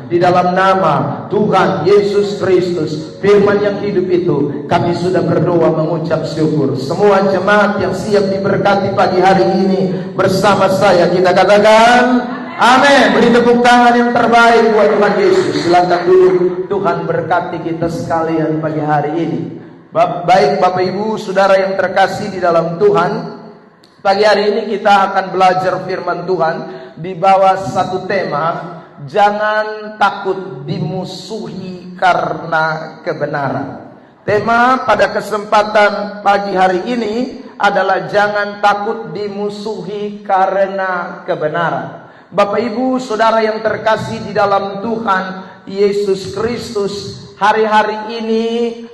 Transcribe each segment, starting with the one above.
Di dalam nama Tuhan Yesus Kristus, firman yang hidup itu, kami sudah berdoa mengucap syukur. Semua jemaat yang siap diberkati pagi hari ini bersama saya, kita katakan amin. Beri tepuk tangan yang terbaik buat Tuhan Yesus. Silakan duduk. Tuhan berkati kita sekalian pagi hari ini. Baik Bapak Ibu Saudara yang terkasih di dalam Tuhan, pagi hari ini kita akan belajar firman Tuhan di bawah satu tema, jangan takut dimusuhi karena kebenaran. Tema pada kesempatan pagi hari ini adalah jangan takut dimusuhi karena kebenaran. Bapak Ibu Saudara yang terkasih di dalam Tuhan Yesus Kristus, hari-hari ini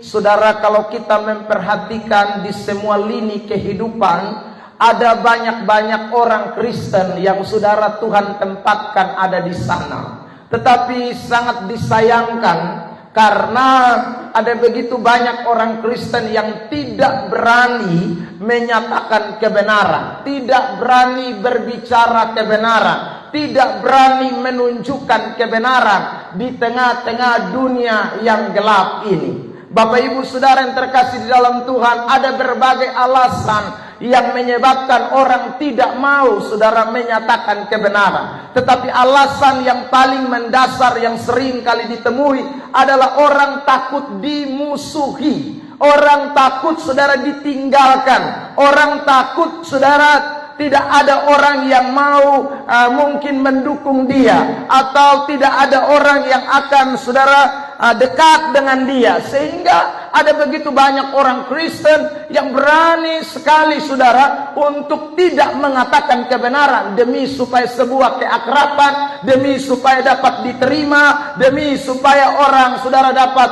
Saudara, kalau kita memperhatikan di semua lini kehidupan, ada banyak-banyak orang Kristen yang Saudara Tuhan tempatkan ada di sana. Tetapi sangat disayangkan karena ada begitu banyak orang Kristen yang tidak berani menyatakan kebenaran, tidak berani berbicara kebenaran, tidak berani menunjukkan kebenaran di tengah-tengah dunia yang gelap ini. Bapak Ibu Saudara yang terkasih di dalam Tuhan, ada berbagai alasan yang menyebabkan orang tidak mau Saudara menyatakan kebenaran. Tetapi alasan yang paling mendasar yang sering kali ditemui adalah orang takut dimusuhi. Orang takut Saudara ditinggalkan. Orang takut Saudara tidak ada orang yang mau mungkin mendukung dia, atau tidak ada orang yang akan Saudara dekat dengan dia. Sehingga ada begitu banyak orang Kristen yang berani sekali Saudara untuk tidak mengatakan kebenaran demi supaya sebuah keakraban, demi supaya dapat diterima, demi supaya orang Saudara dapat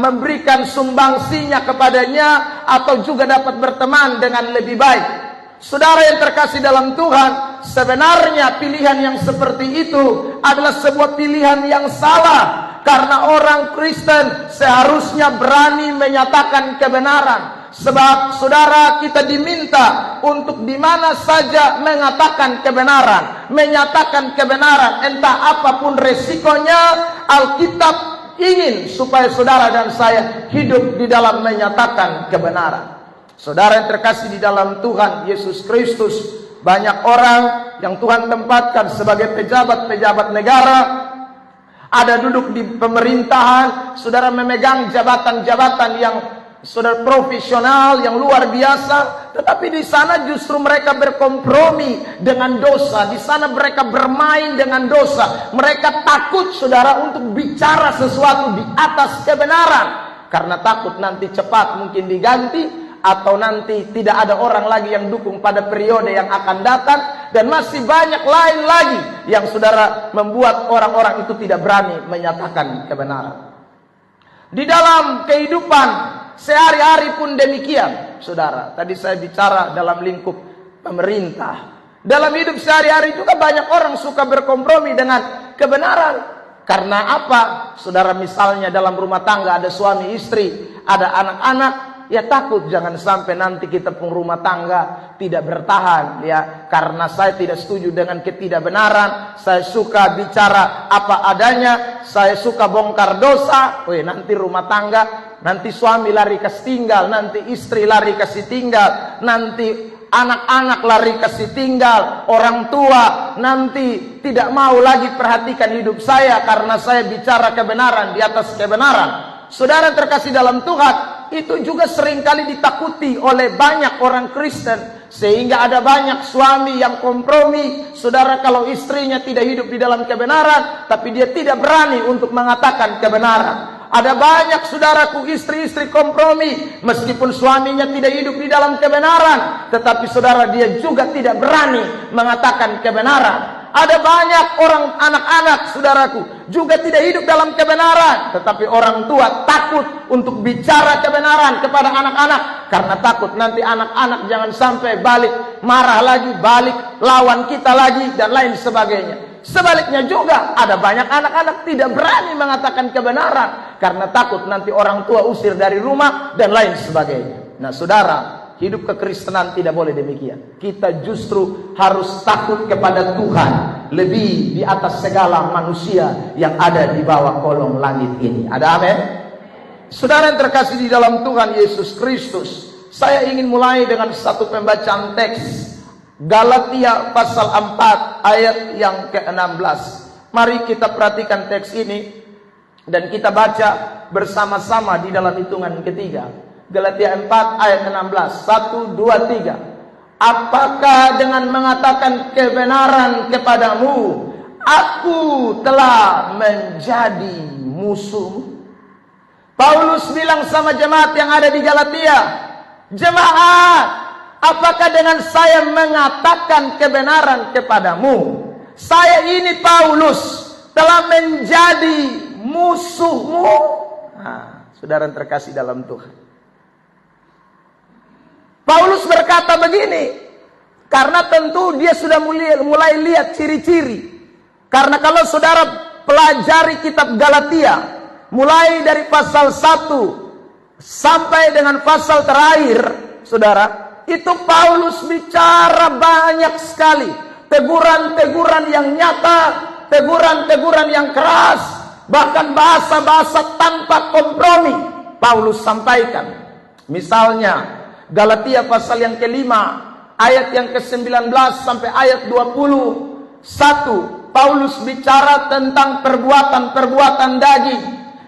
memberikan sumbangsinya kepadanya, atau juga dapat berteman dengan lebih baik. Saudara yang terkasih dalam Tuhan, sebenarnya pilihan yang seperti itu adalah sebuah pilihan yang salah. Karena orang Kristen seharusnya berani menyatakan kebenaran. Sebab Saudara, kita diminta untuk di mana saja mengatakan kebenaran, menyatakan kebenaran, entah apapun resikonya. Alkitab ingin supaya Saudara dan saya hidup di dalam menyatakan kebenaran. Saudara yang terkasih di dalam Tuhan Yesus Kristus, banyak orang yang Tuhan tempatkan sebagai pejabat-pejabat negara, ada duduk di pemerintahan, Saudara memegang jabatan-jabatan yang Saudara profesional, yang luar biasa. Tetapi di sana justru mereka berkompromi dengan dosa. Di sana mereka bermain dengan dosa. Mereka takut Saudara untuk bicara sesuatu di atas kebenaran, karena takut nanti cepat mungkin diganti, atau nanti tidak ada orang lagi yang dukung pada periode yang akan datang. Dan masih banyak lain lagi yang Saudara membuat orang-orang itu tidak berani menyatakan kebenaran. Di dalam kehidupan sehari-hari pun demikian, Saudara. Tadi saya bicara dalam lingkup pemerintah. Dalam hidup sehari-hari juga banyak orang suka berkompromi dengan kebenaran. Karena apa? Saudara, misalnya dalam rumah tangga ada suami istri, ada anak-anak, ya takut jangan sampai nanti kita pun rumah tangga tidak bertahan, ya, karena saya tidak setuju dengan ketidakbenaran. Saya suka bicara apa adanya, saya suka bongkar dosa. Nanti rumah tangga, nanti suami lari kasih tinggal, nanti istri lari kasih tinggal, nanti anak-anak lari kasih tinggal, orang tua nanti tidak mau lagi perhatikan hidup saya karena saya bicara kebenaran di atas kebenaran. Saudara terkasih dalam Tuhan, itu juga seringkali ditakuti oleh banyak orang Kristen. Sehingga ada banyak suami yang kompromi. Saudara, kalau istrinya tidak hidup di dalam kebenaran, tapi dia tidak berani untuk mengatakan kebenaran. Ada banyak saudaraku istri-istri kompromi, meskipun suaminya tidak hidup di dalam kebenaran, tetapi saudara, dia juga tidak berani mengatakan kebenaran. Ada banyak orang anak-anak saudaraku juga tidak hidup dalam kebenaran, tetapi orang tua takut untuk bicara kebenaran kepada anak-anak, karena takut nanti anak-anak jangan sampai balik marah lagi, balik lawan kita lagi, dan lain sebagainya. Sebaliknya juga ada banyak anak-anak tidak berani mengatakan kebenaran karena takut nanti orang tua usir dari rumah dan lain sebagainya. Nah saudara, hidup kekristenan tidak boleh demikian. Kita justru harus takut kepada Tuhan. lebih di atas segala manusia yang ada di bawah kolong langit ini. Ada amin? Saudara yang terkasih di dalam Tuhan Yesus Kristus, saya ingin mulai dengan satu pembacaan teks Galatia pasal 4 ayat yang ke-16. Mari kita perhatikan teks ini dan kita baca bersama-sama di dalam hitungan ketiga. Galatia 4 ayat 16. 1, 2, 3. Apakah dengan mengatakan kebenaran kepadamu, aku telah menjadi musuh? Paulus bilang sama jemaat yang ada di Galatia, jemaat, apakah dengan saya mengatakan kebenaran kepadamu, saya ini Paulus telah menjadi musuhmu? Nah, saudara yang terkasih dalam Tuhan, Paulus berkata begini, karena tentu dia sudah mulai lihat ciri-ciri. Karena kalau saudara pelajari kitab Galatia, mulai dari pasal 1 sampai dengan pasal terakhir, saudara, itu Paulus bicara banyak sekali. Teguran-teguran yang nyata, teguran-teguran yang keras, bahkan bahasa-bahasa tanpa kompromi Paulus sampaikan. Misalnya Galatia pasal yang kelima, ayat yang ke-19 sampai ayat 21, Paulus bicara tentang perbuatan-perbuatan daging.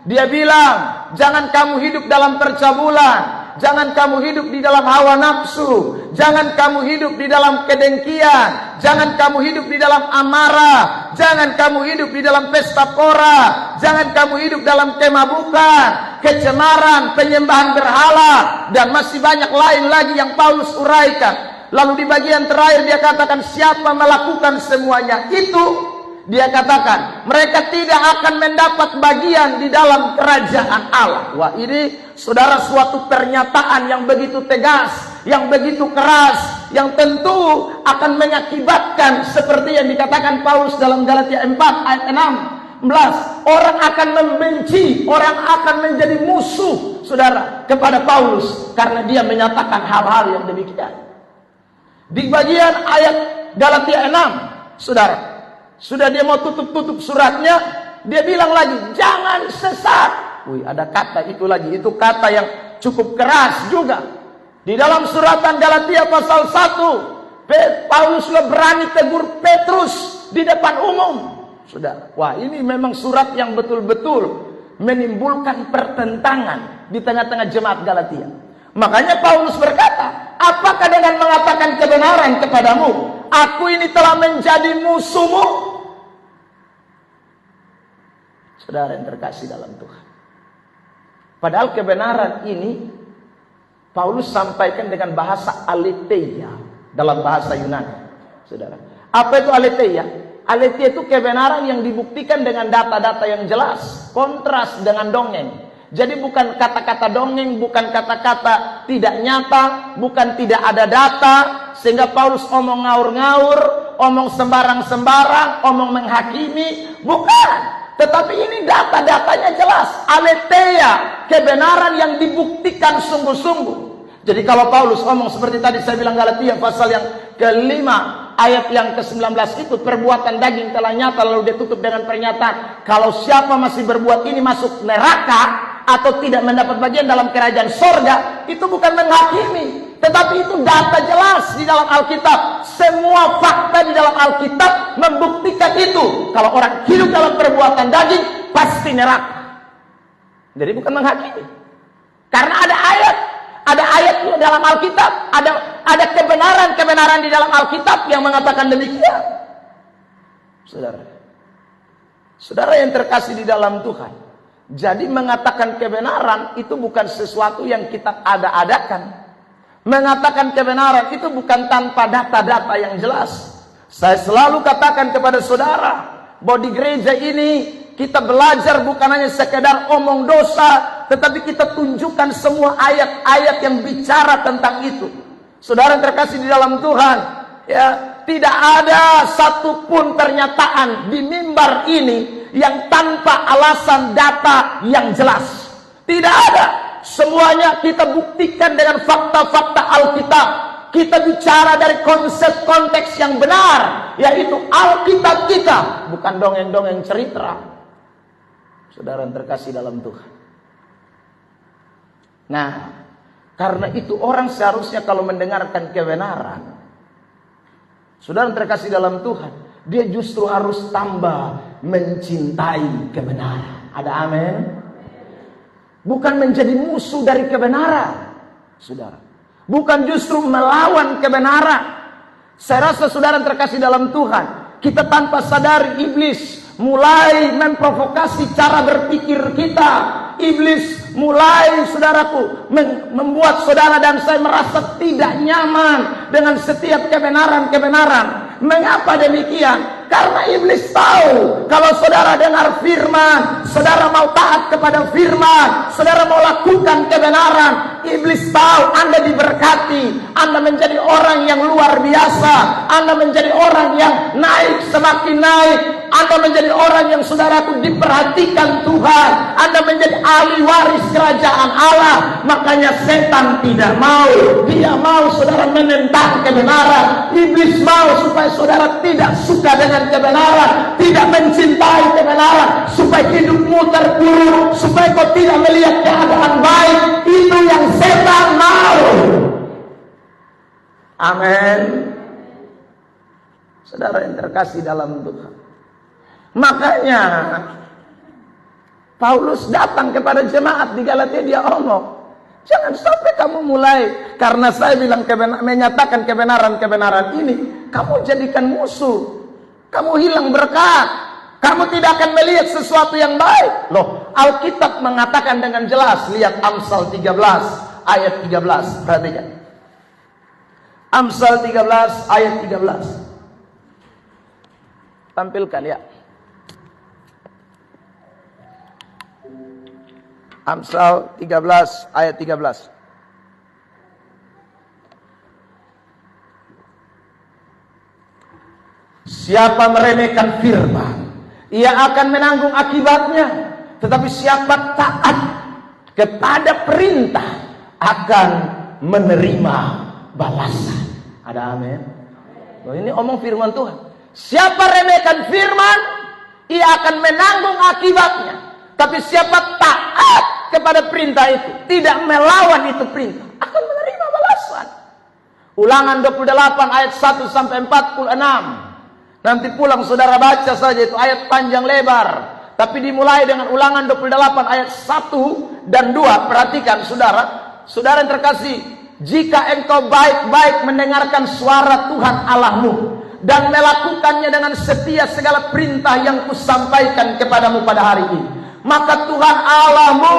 Dia bilang, jangan kamu hidup dalam percabulan, jangan kamu hidup di dalam hawa nafsu, jangan kamu hidup di dalam kedengkian, jangan kamu hidup di dalam amarah, jangan kamu hidup di dalam pesta pora, jangan kamu hidup dalam kemabukan, kecemaran, penyembahan berhala, dan masih banyak lain lagi yang Paulus uraikan. Lalu di bagian terakhir dia katakan, siapa melakukan semuanya itu, dia katakan, mereka tidak akan mendapat bagian di dalam kerajaan Allah. Wah, ini saudara suatu pernyataan yang begitu tegas, yang begitu keras, yang tentu akan mengakibatkan seperti yang dikatakan Paulus dalam Galatia 4 ayat 16. Orang akan membenci, orang akan menjadi musuh, saudara, kepada Paulus karena dia menyatakan hal-hal yang demikian. Di bagian ayat Galatia 6, saudara, sudah dia mau tutup suratnya, dia bilang lagi, jangan sesat. Wih, ada kata itu lagi, itu kata yang cukup keras juga. Di dalam suratan Galatia pasal 1, Paulus sudah berani tegur Petrus di depan umum. Saudara, wah, ini memang surat yang betul-betul menimbulkan pertentangan di tengah-tengah jemaat Galatia. Makanya Paulus berkata, apakah dengan mengatakan kebenaran kepadamu, aku ini telah menjadi musuhmu? Saudara yang terkasih dalam Tuhan, padahal kebenaran ini Paulus sampaikan dengan bahasa aletheia dalam bahasa Yunani. Saudara, apa itu aletheia? Aletheia itu kebenaran yang dibuktikan dengan data-data yang jelas, kontras dengan dongeng. Jadi bukan kata-kata dongeng, bukan kata-kata tidak nyata, bukan tidak ada data, sehingga Paulus omong ngaur-ngaur, omong sembarang-sembarang, omong menghakimi, bukan. Tetapi ini data-datanya jelas, aletheia, kebenaran yang dibuktikan sungguh-sungguh. Jadi kalau Paulus omong seperti tadi saya bilang Galatia pasal yang kelima, ayat yang ke-19 itu, perbuatan daging telah nyata, lalu dia tutup dengan pernyataan, kalau siapa masih berbuat ini masuk neraka atau tidak mendapat bagian dalam kerajaan sorga, itu bukan menghakimi, tetapi itu data jelas di dalam Alkitab. Semua fakta di dalam Alkitab membuktikan itu. Kalau orang hidup dalam perbuatan daging, pasti neraka. Jadi bukan menghakimi, karena ada ayat di dalam Alkitab, ada kebenaran di dalam Alkitab yang mengatakan demikian. Saudara yang terkasih di dalam Tuhan, jadi mengatakan kebenaran itu bukan sesuatu yang kita ada-adakan. Mengatakan kebenaran itu bukan tanpa data-data yang jelas. Saya selalu katakan kepada saudara, bahwa di gereja ini kita belajar bukan hanya sekedar omong dosa, tetapi kita tunjukkan semua ayat-ayat yang bicara tentang itu. Saudara yang terkasih di dalam Tuhan, ya, tidak ada satupun pernyataan di mimbar ini yang tanpa alasan data yang jelas. Tidak ada. Semuanya kita buktikan dengan fakta-fakta Alkitab. kita bicara dari konsep konteks yang benar, yaitu Alkitab kita, bukan dongeng-dongeng cerita. Saudara yang terkasih dalam Tuhan. Nah, karena itu orang seharusnya kalau mendengarkan kebenaran, saudara yang terkasih dalam Tuhan, dia justru harus tambah mencintai kebenaran. Ada amin? Bukan menjadi musuh dari kebenaran, saudara. Bukan justru melawan kebenaran. Saya rasa saudara yang terkasih dalam Tuhan, kita tanpa sadari iblis mulai memprovokasi cara berpikir kita. Iblis mulai, saudaraku, membuat saudara dan saya merasa tidak nyaman dengan setiap kebenaran-kebenaran. Mengapa demikian? Karena iblis tahu kalau saudara dengar firman, saudara mau taat kepada firman, saudara mau lakukan kebenaran, iblis tahu Anda diberkati, Anda menjadi orang yang luar biasa, Anda menjadi orang yang naik semakin naik, Anda menjadi orang yang saudaraku diperhatikan Tuhan, Anda menjadi ahli waris kerajaan Allah. Makanya setan tidak mau, dia mau saudara menentang kebenaran. Iblis mau supaya saudara tidak suka dengan kebenaran, tidak mencintai kebenaran, supaya hidupmu terpuruk, supaya kau tidak melihat keadaan baik. Itu yang setan mau. Amin. Saudara yang terkasih dalam Tuhan, makanya Paulus datang kepada jemaat di Galatia, dia omong, jangan sampai kamu mulai karena saya bilang menyatakan kebenaran-kebenaran ini, kamu jadikan musuh. Kamu hilang berkat. Kamu tidak akan melihat sesuatu yang baik. Loh, Alkitab mengatakan dengan jelas. Lihat Amsal 13 ayat 13. Perhatikan. Amsal 13 ayat 13. Tampilkan ya. Amsal 13 ayat 13. Siapa meremehkan firman, ia akan menanggung akibatnya. Tetapi siapa taat kepada perintah akan menerima balasan. Ada amin? Oh, ini omong firman Tuhan. Siapa remehkan firman, ia akan menanggung akibatnya. Tapi siapa taat kepada perintah itu, tidak melawan itu perintah, akan menerima balasan. Ulangan 28 ayat 1 sampai 46. Nanti pulang saudara baca saja, itu ayat panjang lebar. Tapi dimulai dengan Ulangan 28 ayat 1 dan 2. Perhatikan saudara. Saudara yang terkasih, jika engkau baik-baik mendengarkan suara Tuhan Allahmu dan melakukannya dengan setia segala perintah yang kusampaikan kepadamu pada hari ini, maka Tuhan Allahmu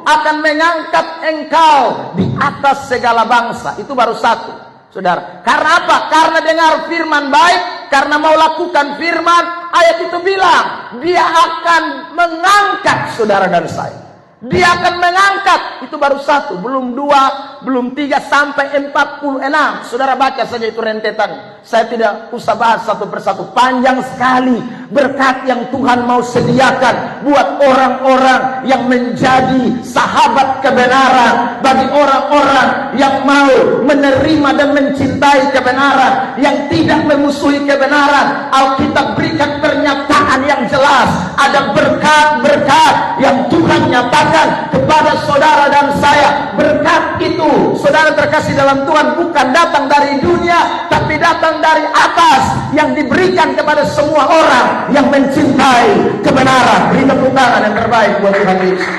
akan mengangkat engkau di atas segala bangsa. Itu baru satu, saudara. Karena apa? Karena dengar firman baik, karena mau lakukan firman. Ayat itu bilang, dia akan mengangkat saudara dan saya. Dia akan mengangkat. Itu baru satu, belum 2, belum 3 sampai 46. Saudara baca saja itu rentetan. Saya tidak usah bahas satu persatu. Panjang sekali berkat yang Tuhan mau sediakan buat orang-orang yang menjadi sahabat kebenaran. Bagi orang-orang yang mau menerima dan mencintai kebenaran, yang tidak memusuhi kebenaran. Alkitab berikan pernyataan yang jelas. Ada berkat-berkat yang Tuhan nyatakan kepada saudara dan saya. Berkat itu, saudara terkasih dalam Tuhan, bukan datang dari dunia, tapi datang dari atas, yang diberikan kepada semua orang yang mencintai kebenaran. Beri tepuk tangan yang terbaik buat Tuhan Yesus.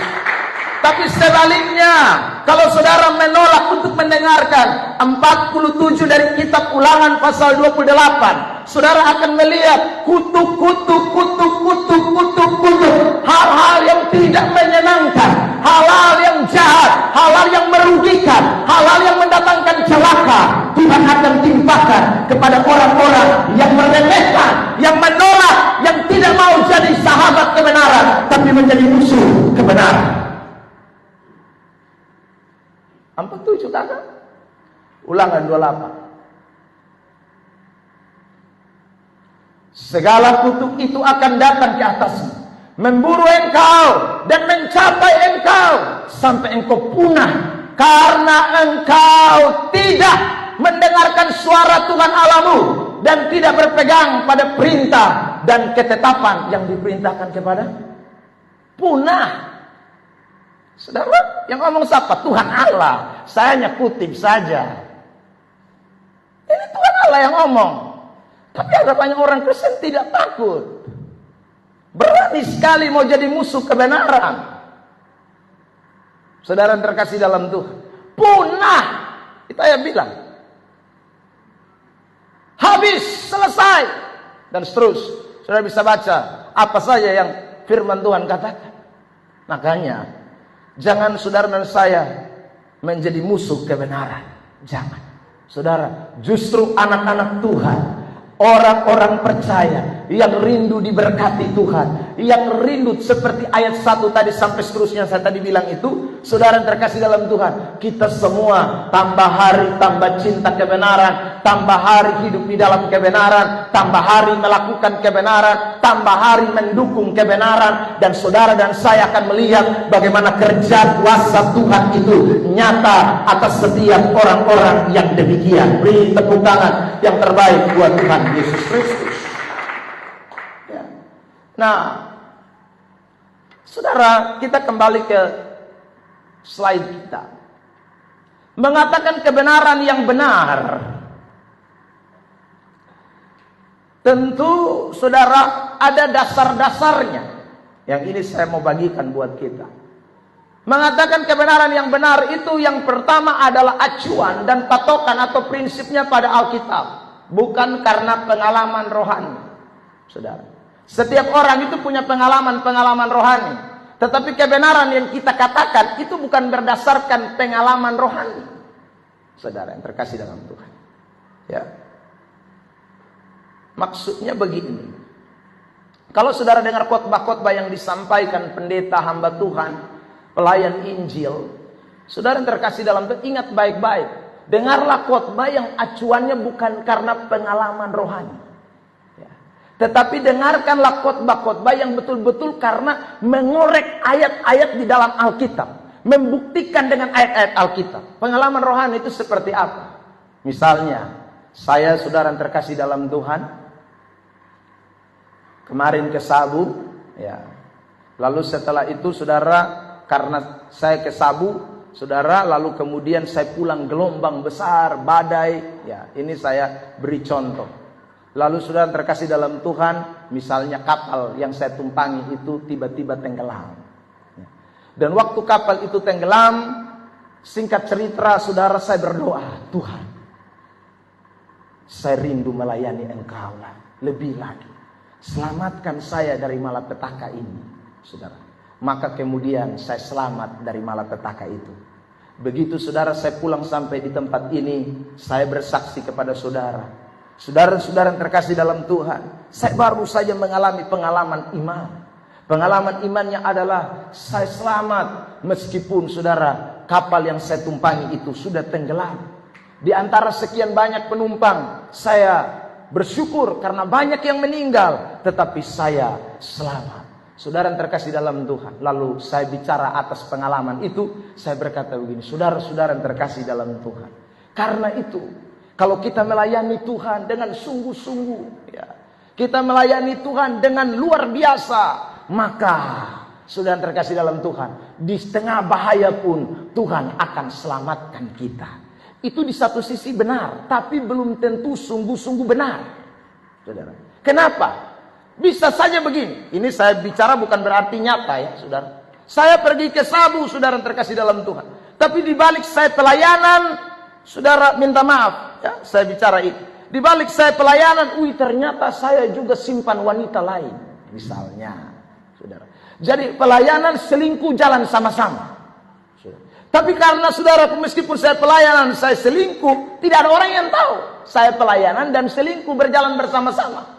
Tapi sebaliknya, kalau saudara menolak untuk mendengarkan 47 dari kitab Ulangan pasal 28, saudara akan melihat kutuk, hal-hal yang tidak menyenangkan, hal-hal yang jahat, hal-hal yang merugikan, hal-hal yang mendatangkan celaka. Tuhan akan timpakan kepada orang-orang yang meremehkan, yang menolak, yang tidak mau jadi sahabat kebenaran, tapi menjadi musuh kebenaran. 47 kakak. Ulangan 28. Segala kutuk itu akan datang ke atasmu, memburu engkau dan mencapai engkau sampai engkau punah, karena engkau tidak mendengar suara Tuhan Allahmu dan tidak berpegang pada perintah dan ketetapan yang diperintahkan kepada, punah. Saudara, yang ngomong siapa? Tuhan Allah. Saya hanya kutip saja. Ini Tuhan Allah yang ngomong. Tapi ada banyak orang Kristen tidak takut. Berani sekali mau jadi musuh kebenaran. Saudara terkasih dalam Tuhan, punah. Itu ayat bilang. Habis, selesai. Dan seterusnya. Saudara bisa baca apa saja yang firman Tuhan katakan. Makanya, jangan saudara dan saya menjadi musuh kebenaran. Jangan. Saudara, justru anak-anak Tuhan, orang-orang percaya yang rindu diberkati Tuhan, yang rindu seperti ayat 1 tadi sampai seterusnya saya tadi bilang itu, saudara yang terkasih dalam Tuhan, kita semua tambah hari tambah cinta kebenaran, tambah hari hidup di dalam kebenaran, tambah hari melakukan kebenaran, tambah hari mendukung kebenaran, dan saudara dan saya akan melihat bagaimana kerja kuasa Tuhan itu nyata atas setiap orang-orang yang demikian. Beri tepuk tangan yang terbaik buat Tuhan Yesus Kristus. Ya. Nah, saudara, kita kembali ke slide kita. Mengatakan kebenaran yang benar. Tentu, saudara, ada dasar-dasarnya. Yang ini saya mau bagikan buat kita. Mengatakan kebenaran yang benar itu yang pertama adalah acuan dan patokan atau prinsipnya pada Alkitab. Bukan karena pengalaman rohani. Saudara, setiap orang itu punya pengalaman-pengalaman rohani. Tetapi kebenaran yang kita katakan itu bukan berdasarkan pengalaman rohani. Saudara yang terkasih dalam Tuhan. Ya. Maksudnya begini. Kalau saudara dengar khotbah-khotbah yang disampaikan pendeta hamba Tuhan, pelayan Injil, saudara yang terkasih dalam Tuhan, ingat baik-baik. Dengarlah khotbah yang acuannya bukan karena pengalaman rohani. Ya. Tetapi dengarkanlah khotbah-khotbah yang betul-betul karena mengorek ayat-ayat di dalam Alkitab. Membuktikan dengan ayat-ayat Alkitab. Pengalaman rohani itu seperti apa? Misalnya, saya saudara yang terkasih dalam Tuhan, kemarin ke Sabu, ya. Lalu setelah itu saudara, karena saya ke Sabu, saudara, lalu kemudian saya pulang gelombang besar, badai, ya. Ini saya beri contoh. Lalu saudara terkasih dalam Tuhan, misalnya kapal yang saya tumpangi itu tiba-tiba tenggelam. Ya. Dan waktu kapal itu tenggelam, singkat cerita saudara saya berdoa, Tuhan, saya rindu melayani Engkau lebih lagi. Selamatkan saya dari malapetaka ini, saudara. Maka kemudian saya selamat dari malapetaka itu. Begitu saudara saya pulang sampai di tempat ini, saya bersaksi kepada saudara. Saudara-saudara yang terkasih dalam Tuhan, saya baru saja mengalami pengalaman iman. Pengalaman imannya adalah saya selamat meskipun saudara kapal yang saya tumpangi itu sudah tenggelam. Di antara sekian banyak penumpang, saya bersyukur karena banyak yang meninggal, tetapi saya selamat. Saudara yang terkasih dalam Tuhan, lalu saya bicara atas pengalaman itu, saya berkata begini, saudara-saudara yang terkasih dalam Tuhan, karena itu, kalau kita melayani Tuhan dengan sungguh-sungguh, ya, kita melayani Tuhan dengan luar biasa, maka saudara yang terkasih dalam Tuhan, di tengah bahaya pun Tuhan akan selamatkan kita. Itu di satu sisi benar, tapi belum tentu sungguh-sungguh benar. Saudara. Kenapa? Bisa saja begini. Ini saya bicara bukan berarti nyata ya, saudara. Saya pergi ke Sabu, saudara terkasih dalam Tuhan. Tapi di balik saya pelayanan, saudara minta maaf, ya, saya bicara itu. Di balik saya pelayanan, ternyata saya juga simpan wanita lain, misalnya, saudara. Jadi pelayanan selingkuh jalan sama-sama. Tapi karena saudara, meskipun saya pelayanan, saya selingkuh, tidak ada orang yang tahu. Saya pelayanan dan selingkuh berjalan bersama-sama.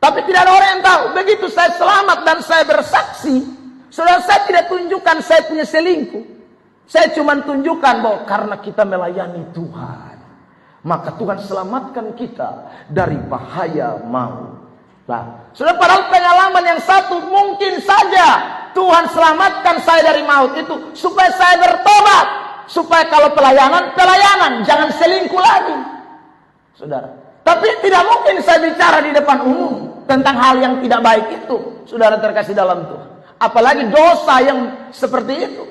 Tapi tidak ada orang yang tahu. Begitu saya selamat dan saya bersaksi, saudara, saya tidak tunjukkan saya punya selingkuh. Saya cuma tunjukkan bahwa karena kita melayani Tuhan, maka Tuhan selamatkan kita dari bahaya maut. Nah, sudah padahal pengalaman yang satu mungkin saja Tuhan selamatkan saya dari maut itu supaya saya bertobat, supaya kalau pelayanan, jangan selingkuh lagi. Saudara. Tapi tidak mungkin saya bicara di depan umum tentang hal yang tidak baik itu, saudara terkasih dalam Tuhan. Apalagi dosa yang seperti itu.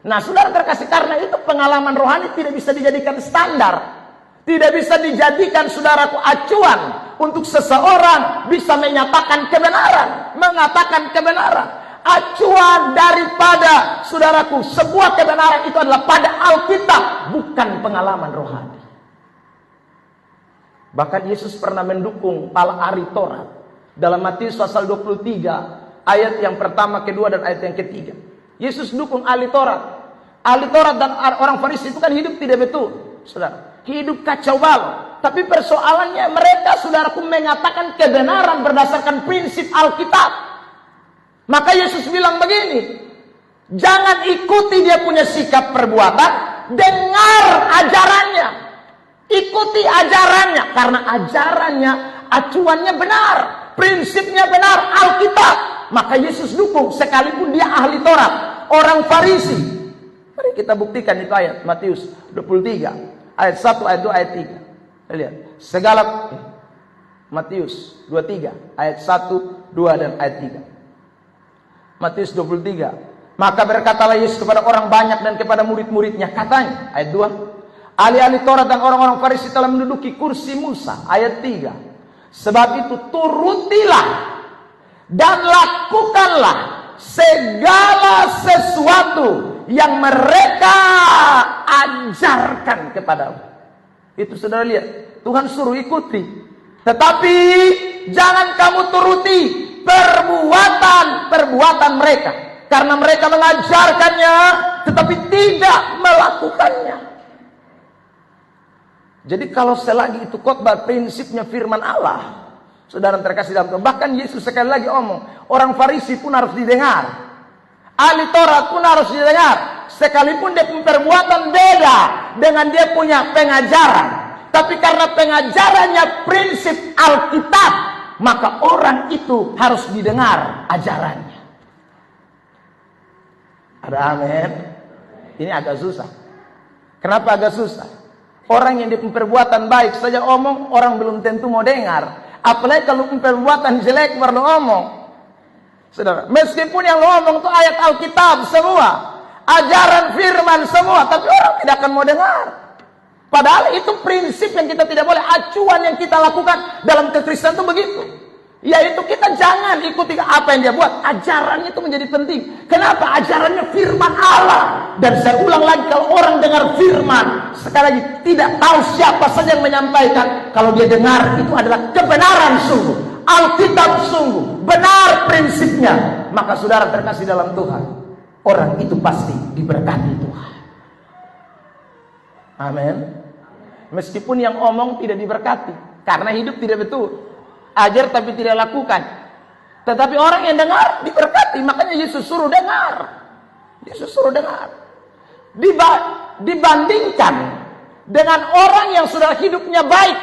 Nah, saudara terkasih, karena itu pengalaman rohani tidak bisa dijadikan standar. Tidak bisa dijadikan, saudaraku, acuan untuk seseorang bisa menyatakan kebenaran, mengatakan kebenaran. Acuan daripada, saudaraku, sebuah kebenaran itu adalah pada Alkitab, bukan pengalaman rohani. Bahkan Yesus pernah mendukung para ahli Taurat dalam Matius pasal 23 ayat yang pertama, kedua, dan ayat yang ketiga. Yesus dukung ahli Taurat. Ahli Taurat dan orang Farisi itu kan hidup tidak betul, saudara. Hidup kacau balau. Tapi persoalannya mereka, saudaraku, mengatakan kebenaran berdasarkan prinsip Alkitab. Maka Yesus bilang begini, jangan ikuti dia punya sikap perbuatan, dengar ajarannya. Ikuti ajarannya, karena ajarannya, acuannya benar, prinsipnya benar, Alkitab. Maka Yesus dukung sekalipun dia ahli Taurat, orang Farisi. Mari kita buktikan itu ayat Matius 23 ayat 1, ayat 2, ayat 3. Lihat, segala Matius 23 ayat 1, 2, dan ayat 3. Matius 23. Maka berkatalah Yesus kepada orang banyak dan kepada murid-muridnya, katanya, ayat 2, ahli-ahli Taurat dan orang-orang Farisi telah menduduki kursi Musa. Ayat 3. Sebab itu turutilah dan lakukanlah segala sesuatu yang mereka ajarkan kepadamu. Itu saudara lihat, Tuhan suruh ikuti. Tetapi jangan kamu turuti perbuatan mereka, karena mereka mengajarkannya tetapi tidak melakukannya. Jadi kalau selagi itu khotbah prinsipnya firman Allah, saudara terkasih dalam Tuhan, bahkan Yesus sekali lagi omong, orang Farisi pun harus didengar, ahli Taurat pun harus didengar, sekalipun dia punya perbuatan beda dengan dia punya pengajaran. Tapi karena pengajarannya prinsip Alkitab, maka orang itu harus didengar ajarannya. Ada amin? Ini agak susah. Kenapa agak susah? Orang yang perbuatan baik saja omong, orang belum tentu mau dengar. Apalagi kalau perbuatan jelek baru omong. Saudara, meskipun yang lo omong itu ayat Alkitab semua, ajaran firman semua, tapi orang tidak akan mau dengar. Padahal itu prinsip yang kita tidak boleh, acuan yang kita lakukan dalam kekristenan itu begitu. Yaitu kita jangan ikuti apa yang dia buat. Ajarannya itu menjadi penting. Kenapa? Ajarannya firman Allah. Dan saya ulang lagi, kalau orang dengar firman, sekali lagi, tidak tahu siapa saja yang menyampaikan, kalau dia dengar itu adalah kebenaran sungguh, Alkitab sungguh, benar prinsipnya, maka saudara terkasih dalam Tuhan, orang itu pasti diberkati Tuhan. Amin. Meskipun yang omong tidak diberkati, karena hidup tidak betul, ajar tapi tidak lakukan. Tetapi orang yang dengar diberkati. Makanya Yesus suruh dengar. Yesus suruh dengar. Dibandingkan dengan orang yang sudah hidupnya baik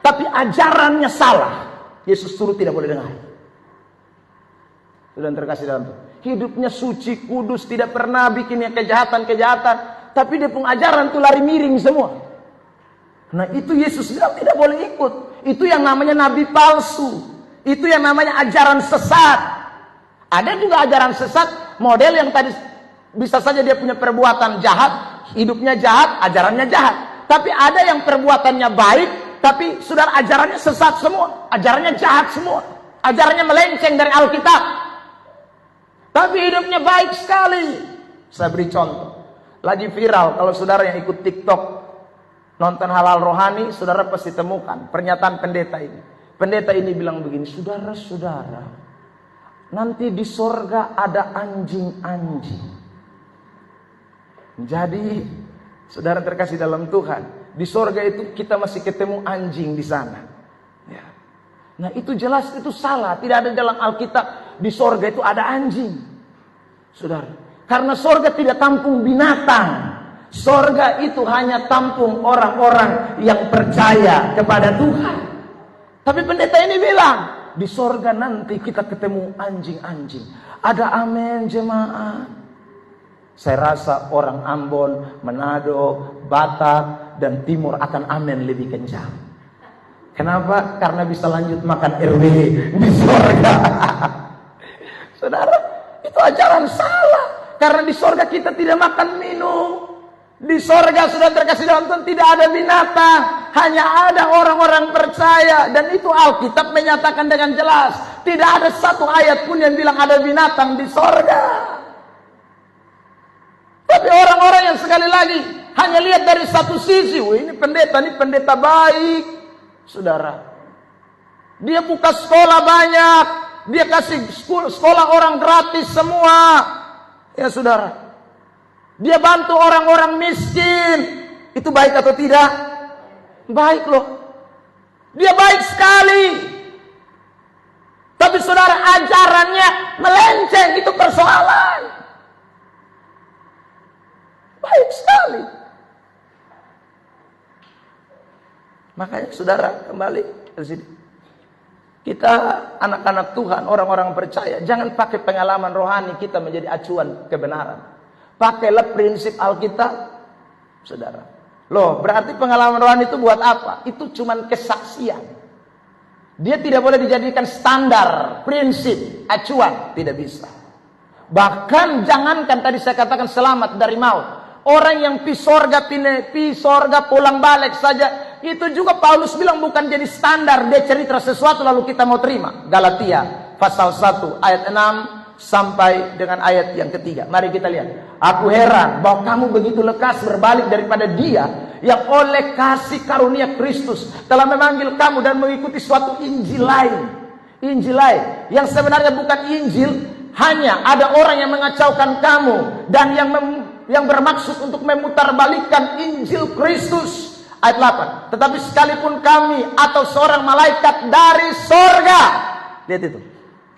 tapi ajarannya salah, Yesus suruh tidak boleh dengar. Sudah terkasih dalam Tuhan, hidupnya suci, kudus, tidak pernah bikin yang kejahatan, tapi dia punya ajaran itu lari miring semua. Nah itu Yesus bilang tidak boleh ikut. Itu yang namanya nabi palsu. Itu yang namanya ajaran sesat. Ada juga ajaran sesat model yang tadi bisa saja dia punya perbuatan jahat, hidupnya jahat, ajarannya jahat. Tapi ada yang perbuatannya baik, tapi saudara ajarannya sesat semua, ajarannya jahat semua, ajarannya melenceng dari Alkitab. Tapi hidupnya baik sekali. Saya beri contoh. Lagi viral kalau saudara yang ikut TikTok, nonton halal rohani, saudara pasti temukan pernyataan pendeta ini. Pendeta ini bilang begini, saudara-saudara, nanti di sorga ada anjing-anjing. Jadi, saudara terkasih dalam Tuhan, di sorga itu kita masih ketemu anjing di sana. Ya. Nah itu jelas itu salah, tidak ada dalam Alkitab di sorga itu ada anjing. Saudara, karena sorga tidak tampung binatang. Sorga itu hanya tampung orang-orang yang percaya kepada Tuhan. Tapi pendeta ini bilang, di sorga nanti kita ketemu anjing-anjing. Ada amin jemaat. Saya rasa orang Ambon, Manado, Batak, dan Timur akan amin lebih kencang. Kenapa? Karena bisa lanjut makan RW di surga. Saudara, itu ajaran salah. Karena di surga kita tidak makan minum. Di surga sudah terkasih dalam Tuhan tidak ada binatang. Hanya ada orang-orang percaya. Dan itu Alkitab menyatakan dengan jelas. Tidak ada satu ayat pun yang bilang ada binatang di surga. Tapi orang-orang yang sekali lagi hanya lihat dari satu sisi. Wah, ini pendeta baik. Saudara, dia buka sekolah banyak. Dia kasih sekolah orang gratis semua. Ya saudara, dia bantu orang-orang miskin. Itu baik atau tidak? Baik loh. Dia baik sekali. Tapi saudara, ajarannya melenceng. Itu persoalan. Baik sekali. Makanya saudara, kembali ke sini. Kita anak-anak Tuhan, orang-orang percaya, jangan pakai pengalaman rohani kita menjadi acuan kebenaran. Pakailah prinsip Alkitab, saudara. Loh, berarti pengalaman rohani itu buat apa? Itu cuman kesaksian. Dia tidak boleh dijadikan standar, prinsip, acuan. Tidak bisa. Bahkan jangankan tadi saya katakan selamat dari maut. Orang yang pi sorga pulang balik saja, itu juga Paulus bilang bukan jadi standar. Dia cerita sesuatu lalu kita mau terima. Galatia pasal 1 ayat 6 sampai dengan ayat yang ketiga. Mari kita lihat. Aku heran bahwa kamu begitu lekas berbalik daripada dia yang oleh kasih karunia Kristus telah memanggil kamu dan mengikuti suatu Injil lain. Injil lain yang sebenarnya bukan Injil. Hanya ada orang yang mengacaukan kamu dan yang bermaksud untuk memutarbalikkan Injil Kristus. Ayat 8. Tetapi sekalipun kami atau seorang malaikat dari sorga. Lihat itu.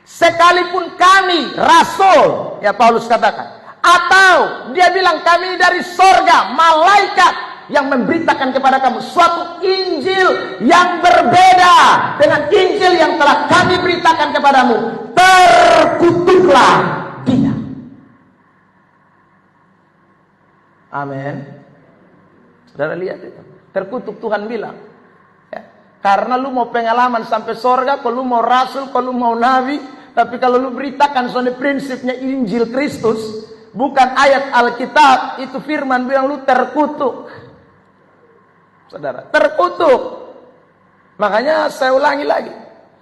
Sekalipun kami rasul. Ya Paulus katakan. Atau dia bilang kami dari sorga. Malaikat yang memberitakan kepada kamu suatu Injil yang berbeda dengan Injil yang telah kami beritakan kepadamu. Terkutuklah dia. Amin. Saudara lihat itu. Terkutuk Tuhan bilang. Ya. Karena lu mau pengalaman sampai sorga. Kalau lu mau rasul. Kalau lu mau nabi. Tapi kalau lu beritakan soalnya prinsipnya Injil Kristus. Bukan ayat Alkitab. Itu firman bilang lu terkutuk. Saudara. Terkutuk. Makanya saya ulangi lagi.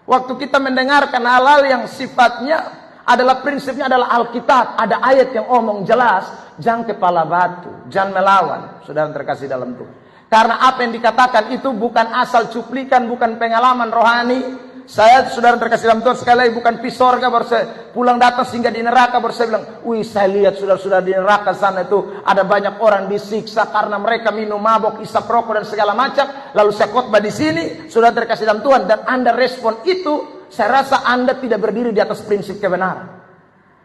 Waktu kita mendengarkan hal-hal yang sifatnya adalah prinsipnya adalah Alkitab. Ada ayat yang omong jelas. Jangan kepala batu. Jangan melawan. Saudara terkasih dalam Tuhan. Karena apa yang dikatakan itu bukan asal cuplikan, bukan pengalaman rohani. Saya saudara terkasih dalam Tuhan sekali lagi bukan pi sorga baru saya pulang datang sehingga di neraka baru saya bilang, wih saya lihat saudara-saudara di neraka sana itu ada banyak orang disiksa karena mereka minum mabok, isap rokok dan segala macam. Lalu saya khotbah di sini, saudara terkasih dalam Tuhan dan Anda respon itu, saya rasa Anda tidak berdiri di atas prinsip kebenaran.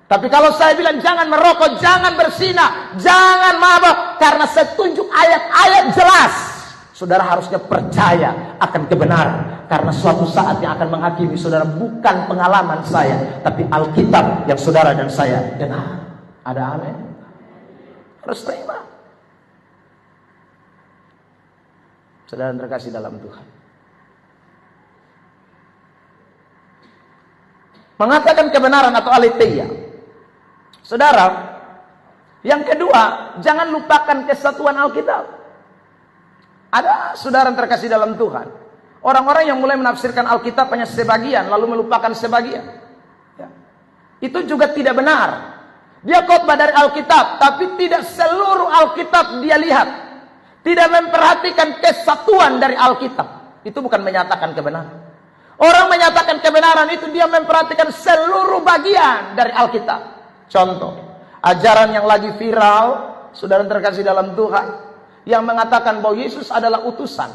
Tapi kalau saya bilang jangan merokok, jangan berzina, jangan mabok, karena saya tunjuk ayat-ayat jelas, saudara harusnya percaya akan kebenaran. Karena suatu saat yang akan menghakimi saudara bukan pengalaman saya, tapi Alkitab yang saudara dan saya dengar. Ada amin? Harus terima. Saudara terkasih dalam Tuhan. Mengatakan kebenaran atau aletheia. Saudara, yang kedua, jangan lupakan kesatuan Alkitab. Ada saudara yang terkasih dalam Tuhan. Orang-orang yang mulai menafsirkan Alkitab hanya sebagian, lalu melupakan sebagian. Ya. Itu juga tidak benar. Dia khotbah dari Alkitab, tapi tidak seluruh Alkitab dia lihat. Tidak memperhatikan kesatuan dari Alkitab. Itu bukan menyatakan kebenaran. Orang menyatakan kebenaran itu dia memperhatikan seluruh bagian dari Alkitab. Contoh, ajaran yang lagi viral, saudara terkasih dalam Tuhan, yang mengatakan bahwa Yesus adalah utusan.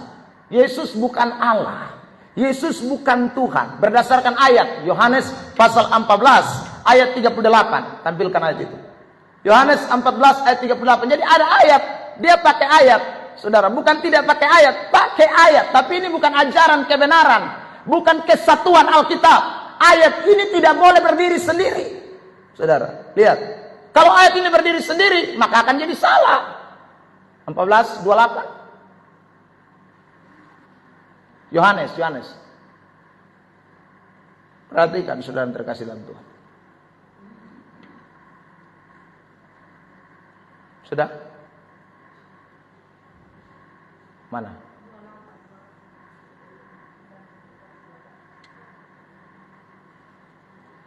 Yesus bukan Allah. Yesus bukan Tuhan. Berdasarkan ayat Yohanes pasal 14 ayat 38. Tampilkan ayat itu. Yohanes 14 ayat 38. Jadi ada ayat, dia pakai ayat. Saudara, bukan tidak pakai ayat, pakai ayat. Tapi ini bukan ajaran kebenaran. Bukan kesatuan Alkitab. Ayat ini tidak boleh berdiri sendiri. Saudara, lihat. Kalau ayat ini berdiri sendiri, maka akan jadi salah. 14:28. Yohanes. Perhatikan saudara yang terkasih dalam Tuhan. Sudah? Mana?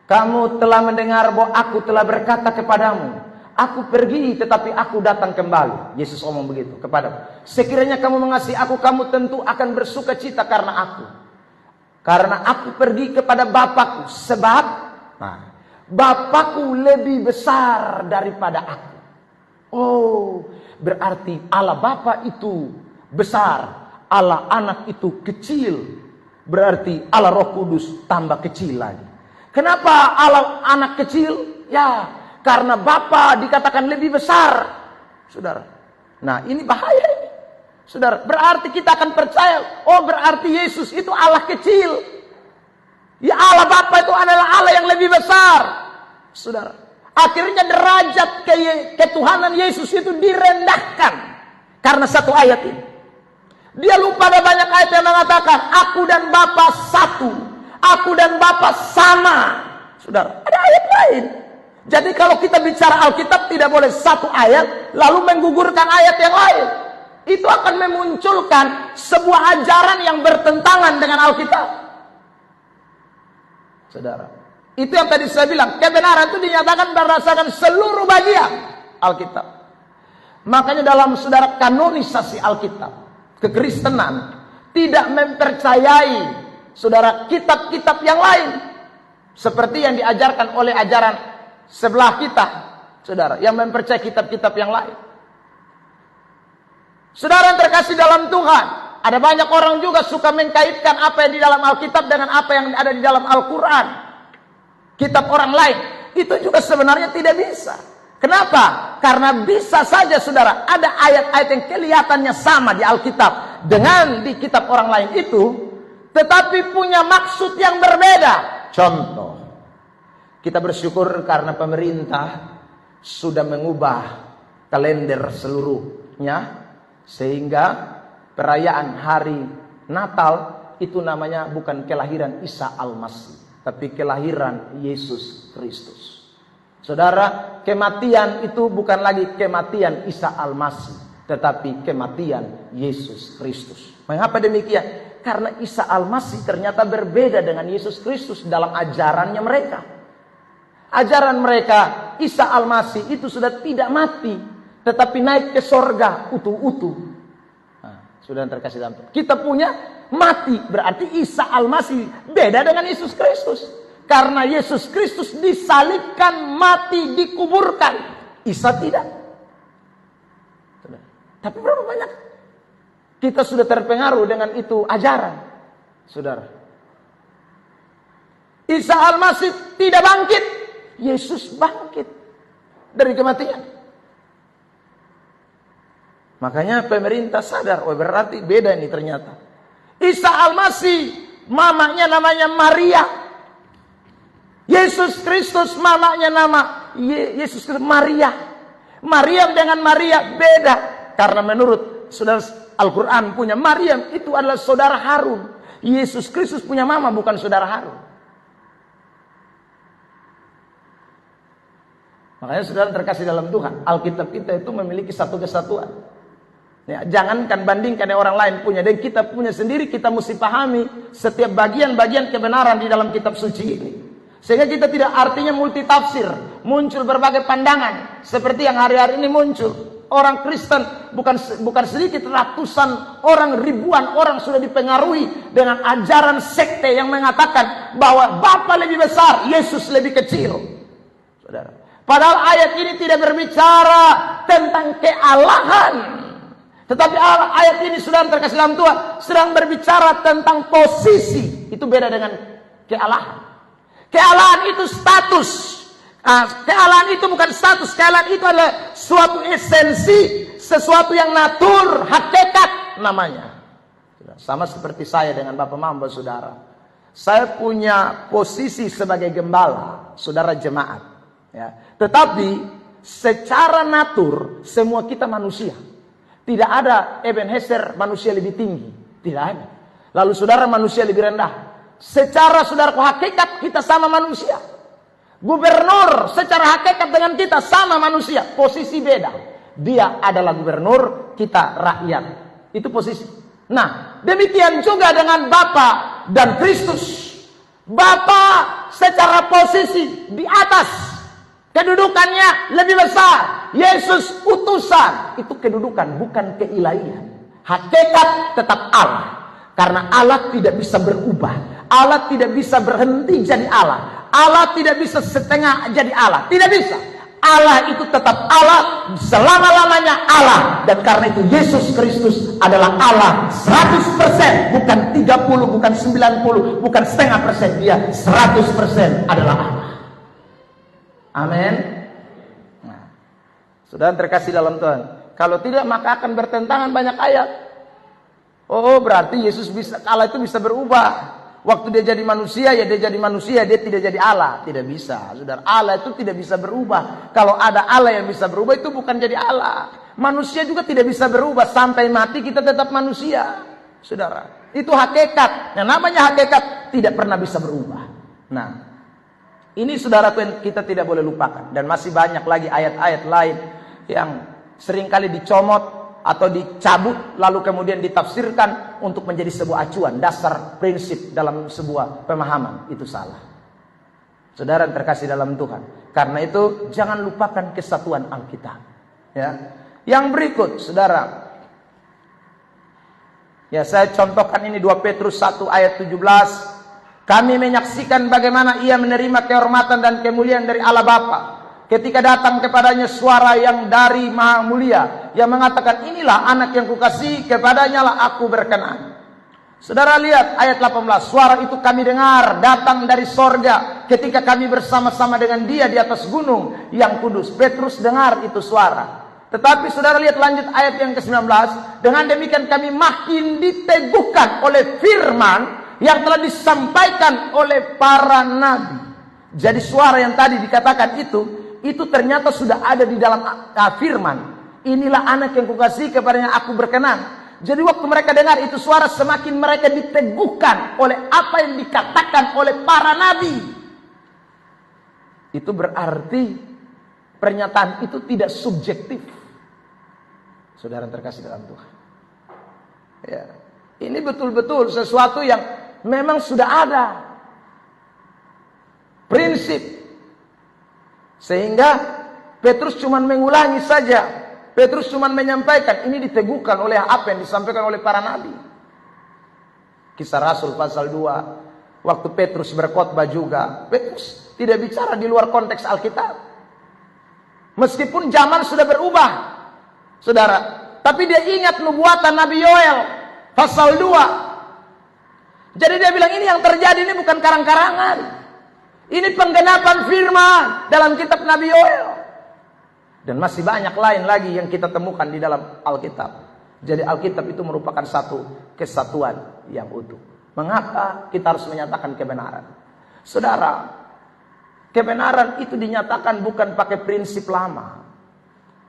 Kamu telah mendengar bahwa aku telah berkata kepadamu, aku pergi tetapi aku datang kembali. Yesus ngomong begitu kepadamu. Sekiranya kamu mengasihi aku, kamu tentu akan bersuka cita karena aku. Karena aku pergi kepada Bapakku. Sebab Bapakku lebih besar daripada aku. Oh, berarti Allah Bapa itu besar, Allah Anak itu kecil. Berarti Allah Roh Kudus tambah kecil lagi. Kenapa Allah Anak kecil? Ya, karena Bapa dikatakan lebih besar, saudara. Nah, ini bahaya ini, saudara. Berarti kita akan percaya, oh berarti Yesus itu Allah kecil. Ya, Allah Bapa itu adalah Allah yang lebih besar, saudara. Akhirnya derajat ketuhanan Yesus itu direndahkan karena satu ayat ini. Dia lupa ada banyak ayat yang mengatakan aku dan Bapa satu, aku dan Bapa sama. Saudara, ada ayat lain. Jadi kalau kita bicara Alkitab tidak boleh satu ayat lalu menggugurkan ayat yang lain. Itu akan memunculkan sebuah ajaran yang bertentangan dengan Alkitab. Saudara, itu yang tadi saya bilang, kebenaran itu dinyatakan berdasarkan seluruh bagian Alkitab. Makanya dalam saudara kanonisasi Alkitab, kekristenan tidak mempercayai saudara kitab-kitab yang lain seperti yang diajarkan oleh ajaran sebelah kita, saudara, yang mempercayai kitab-kitab yang lain. Saudara yang terkasih dalam Tuhan, ada banyak orang juga suka mengkaitkan apa yang di dalam Alkitab dengan apa yang ada di dalam Al-Quran, kitab orang lain. Itu juga sebenarnya tidak bisa. Kenapa? Karena bisa saja saudara, ada ayat-ayat yang kelihatannya sama di Alkitab dengan di kitab orang lain itu, tetapi punya maksud yang berbeda. Contoh, kita bersyukur karena pemerintah sudah mengubah kalender seluruhnya, sehingga perayaan hari Natal itu namanya bukan kelahiran Isa Al-Masih, tapi kelahiran Yesus Kristus. Saudara, kematian itu bukan lagi kematian Isa Al-Masih, tetapi kematian Yesus Kristus. Mengapa demikian? Karena Isa Al-Masih ternyata berbeda dengan Yesus Kristus dalam ajarannya mereka. Ajaran mereka, Isa Al-Masih itu sudah tidak mati, tetapi naik ke sorga utuh-utuh. Nah, sudah terkasih dalam Tuhan. Kita punya mati, berarti Isa Al-Masih beda dengan Yesus Kristus. Karena Yesus Kristus disalibkan, mati, dikuburkan. Isa tidak. Tapi berapa banyak kita sudah terpengaruh dengan itu ajaran, saudara. Isa Al-Masih tidak bangkit, Yesus bangkit dari kematian. Makanya pemerintah sadar, oh berarti beda ini ternyata. Isa Al-Masih mamanya namanya Maria. Yesus Kristus mamanya nama Yesus Kristus Maria. Maryam dengan Maria beda. Karena menurut saudara Al-Quran punya Maryam itu adalah saudara Harun. Yesus Kristus punya mama bukan saudara Harun. Makanya saudara terkasih dalam Tuhan, Alkitab kita itu memiliki satu kesatuan. Ya, jangankan bandingkan yang orang lain punya, dan kita punya sendiri. Kita mesti pahami setiap bagian-bagian kebenaran di dalam kitab suci ini, sehingga kita tidak artinya multitafsir, muncul berbagai pandangan seperti yang hari-hari ini muncul. Orang Kristen bukan sedikit, ratusan orang, ribuan orang sudah dipengaruhi dengan ajaran sekte yang mengatakan bahwa Bapa lebih besar, Yesus lebih kecil. Saudara, padahal ayat ini tidak berbicara tentang kealahan, tetapi ayat ini sudah terkasih dalam Tuhan sedang berbicara tentang posisi. Itu beda dengan kealahan. Kealahan itu status. Kealahan itu bukan status. Kealahan itu adalah suatu esensi, sesuatu yang natur, hakikat namanya. Sama seperti saya dengan Bapak Mamba, saudara. Saya punya posisi sebagai gembala, saudara jemaat. Ya. Tetapi secara natur semua kita manusia. Tidak ada Ebenezer manusia lebih tinggi. Tidak ada. Lalu saudara manusia lebih rendah. Secara saudara hakikat kita sama manusia. Gubernur secara hakikat dengan kita sama manusia. Posisi beda. Dia adalah gubernur, kita rakyat. Itu posisi. Nah, demikian juga dengan Bapa dan Kristus. Bapa secara posisi di atas. Kedudukannya lebih besar. Yesus utusan. Itu kedudukan, bukan keilahian. Hakikat tetap Allah. Karena Allah tidak bisa berubah. Allah tidak bisa berhenti jadi Allah. Allah tidak bisa setengah jadi Allah. Tidak bisa. Allah itu tetap Allah. Selama-lamanya Allah. Dan karena itu Yesus Kristus adalah Allah 100%. Bukan 30, bukan 90, bukan setengah persen. Dia 100% adalah Allah. Amin. Nah, saudara terkasih dalam Tuhan. Kalau tidak maka akan bertentangan banyak ayat. Oh berarti Yesus bisa, Allah itu bisa berubah. Waktu dia jadi manusia ya dia jadi manusia, dia tidak jadi Allah. Tidak bisa. Saudara, Allah itu tidak bisa berubah. Kalau ada Allah yang bisa berubah itu bukan jadi Allah. Manusia juga tidak bisa berubah. Sampai mati kita tetap manusia. Saudara, itu hakikat. Yang namanya hakikat tidak pernah bisa berubah. Nah, ini saudara kita tidak boleh lupakan. Dan masih banyak lagi ayat-ayat lain yang seringkali dicomot atau dicabut lalu kemudian ditafsirkan untuk menjadi sebuah acuan, dasar prinsip dalam sebuah pemahaman. Itu salah. Saudara terkasih dalam Tuhan. Karena itu jangan lupakan kesatuan Alkitab. Ya. Yang berikut, saudara. Ya, saya contohkan ini 2 Petrus 1 ayat 17. Kami menyaksikan bagaimana ia menerima kehormatan dan kemuliaan dari Allah Bapa. Ketika datang kepadanya suara yang dari Maha Mulia. Yang mengatakan inilah anak yang kukasihi, kepadanya lah aku berkenan. Saudara lihat ayat 18. Suara itu kami dengar datang dari sorga. Ketika kami bersama-sama dengan dia di atas gunung yang kudus. Petrus dengar itu suara. Tetapi saudara lihat lanjut ayat yang ke-19. Dengan demikian kami makin diteguhkan oleh firman yang telah disampaikan oleh para nabi. Jadi suara yang tadi dikatakan itu ternyata sudah ada di dalam firman. Inilah anak yang kukasihi, kepadanya aku berkenan. Jadi waktu mereka dengar itu suara, semakin mereka diteguhkan oleh apa yang dikatakan oleh para nabi. Itu berarti pernyataan itu tidak subjektif. Saudara terkasih dalam Tuhan. Ya. Ini betul-betul sesuatu yang memang sudah ada prinsip. Sehingga Petrus cuma mengulangi saja. Petrus cuma menyampaikan. Ini diteguhkan oleh apa yang disampaikan oleh para nabi. Kisah Rasul pasal 2. Waktu Petrus berkhotbah juga. Petrus tidak bicara di luar konteks Alkitab. Meskipun zaman sudah berubah. Saudara. Tapi dia ingat nubuatan Nabi Yoel. Pasal 2. Jadi dia bilang ini yang terjadi ini bukan karang-karangan. Ini penggenapan firman dalam kitab Nabi Yoel. Dan masih banyak lain lagi yang kita temukan di dalam Alkitab. Jadi Alkitab itu merupakan satu kesatuan yang utuh. Mengapa kita harus menyatakan kebenaran? Saudara, kebenaran itu dinyatakan bukan pakai prinsip lama.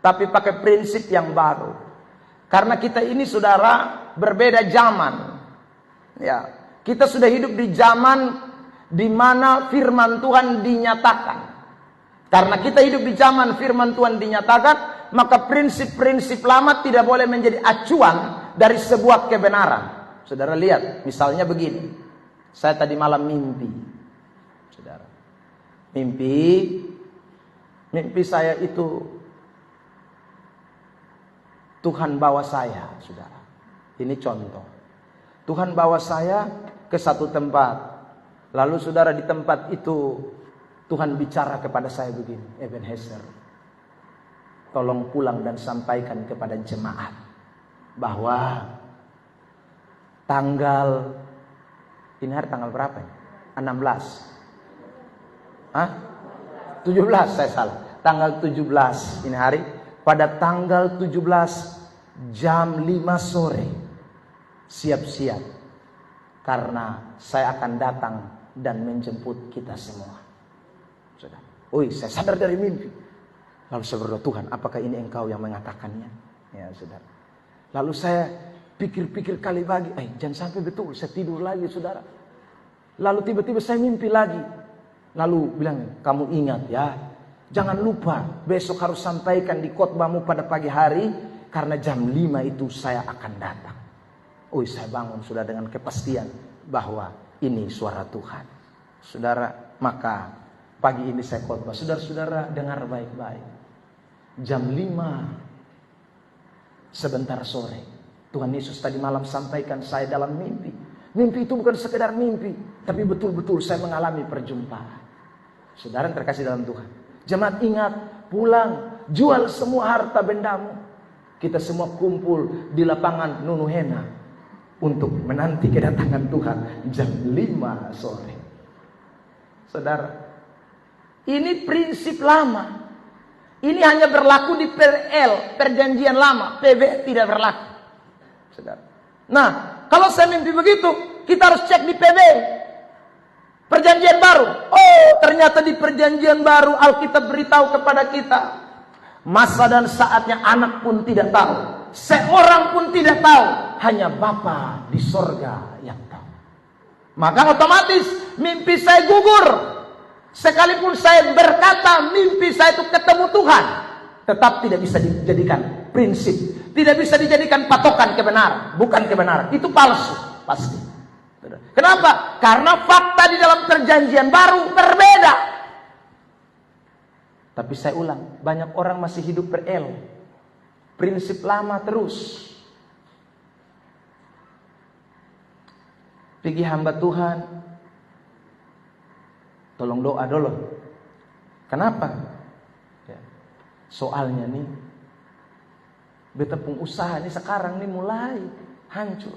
Tapi pakai prinsip yang baru. Karena kita ini saudara berbeda zaman. Ya, kita sudah hidup di zaman di mana firman Tuhan dinyatakan. Karena kita hidup di zaman firman Tuhan dinyatakan, maka prinsip-prinsip lama tidak boleh menjadi acuan dari sebuah kebenaran. Saudara lihat, misalnya begini. Saya tadi malam mimpi. Saudara. Mimpi saya itu Tuhan bawa saya, saudara. Ini contoh. Tuhan bawa saya ke satu tempat. Lalu saudara di tempat itu Tuhan bicara kepada saya begini, Ebenezer, tolong pulang dan sampaikan kepada jemaat bahwa ini hari tanggal berapa ya? 16. Hah? 17 saya salah. Tanggal 17 ini hari. Pada tanggal 17 jam 5 sore siap-siap karena saya akan datang dan menjemput kita semua. Sudah. Saya sadar dari mimpi. Lalu saya berdoa, Tuhan, apakah ini Engkau yang mengatakannya? Ya, saudara. Lalu saya pikir-pikir kali lagi, jangan sampai betul, saya tidur lagi, saudara. Lalu tiba-tiba saya mimpi lagi. Lalu bilang, kamu ingat ya, jangan lupa besok harus sampaikan di khotbahmu pada pagi hari, karena jam 5 itu saya akan datang. Saya bangun sudah dengan kepastian bahwa ini suara Tuhan. Saudara, maka pagi ini saya khotbah. Saudara-saudara dengar baik-baik. Jam 5 sebentar sore, Tuhan Yesus tadi malam sampaikan saya dalam mimpi. Mimpi itu bukan sekedar mimpi, tapi betul-betul saya mengalami perjumpaan. Saudara yang terkasih dalam Tuhan, jemaat ingat, pulang, jual semua harta bendamu. Kita semua kumpul di lapangan Nunuhena untuk menanti kedatangan Tuhan jam 5 sore. Saudara, ini prinsip lama. Ini hanya berlaku di PL, perjanjian lama. PB tidak berlaku. Saudara. Nah, kalau saya mimpi begitu, kita harus cek di PB. Perjanjian baru. Ternyata di perjanjian baru Alkitab beritahu kepada kita, masa dan saatnya anak pun tidak tahu, seorang pun tidak tahu, hanya Bapa di sorga yang tahu. Maka otomatis mimpi saya gugur. Sekalipun saya berkata mimpi saya itu ketemu Tuhan, tetap tidak bisa dijadikan prinsip, tidak bisa dijadikan patokan kebenaran. Bukan kebenaran, itu palsu pasti. Kenapa? Karena fakta di dalam perjanjian baru berbeda. Tapi saya ulang, banyak orang masih hidup PL, prinsip lama terus. Pergi hamba Tuhan, tolong doa dulu. Kenapa? Ya. Soalnya nih, beta pun usaha nih sekarang nih mulai hancur.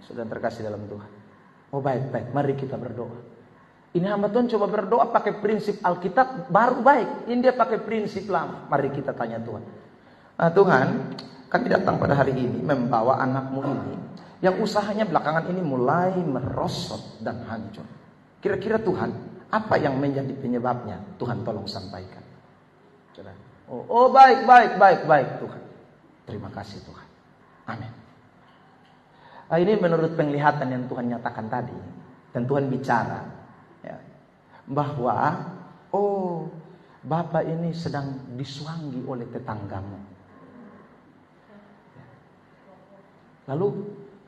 Sudah terkasih dalam Tuhan. Baik, mari kita berdoa. Ini hamba Tuhan coba berdoa pakai prinsip Alkitab baru baik. Ini dia pakai prinsip lama. Mari kita tanya Tuhan. Tuhan, kami datang pada hari ini membawa anakmu ini yang usahanya belakangan ini mulai merosot dan hancur. Kira-kira Tuhan, apa yang menjadi penyebabnya? Tuhan tolong sampaikan. Baik Tuhan. Terima kasih Tuhan. Amin. Ini menurut penglihatan yang Tuhan nyatakan tadi. Dan Tuhan bicara ya, bahwa Bapak ini sedang disuangi oleh tetanggamu. Lalu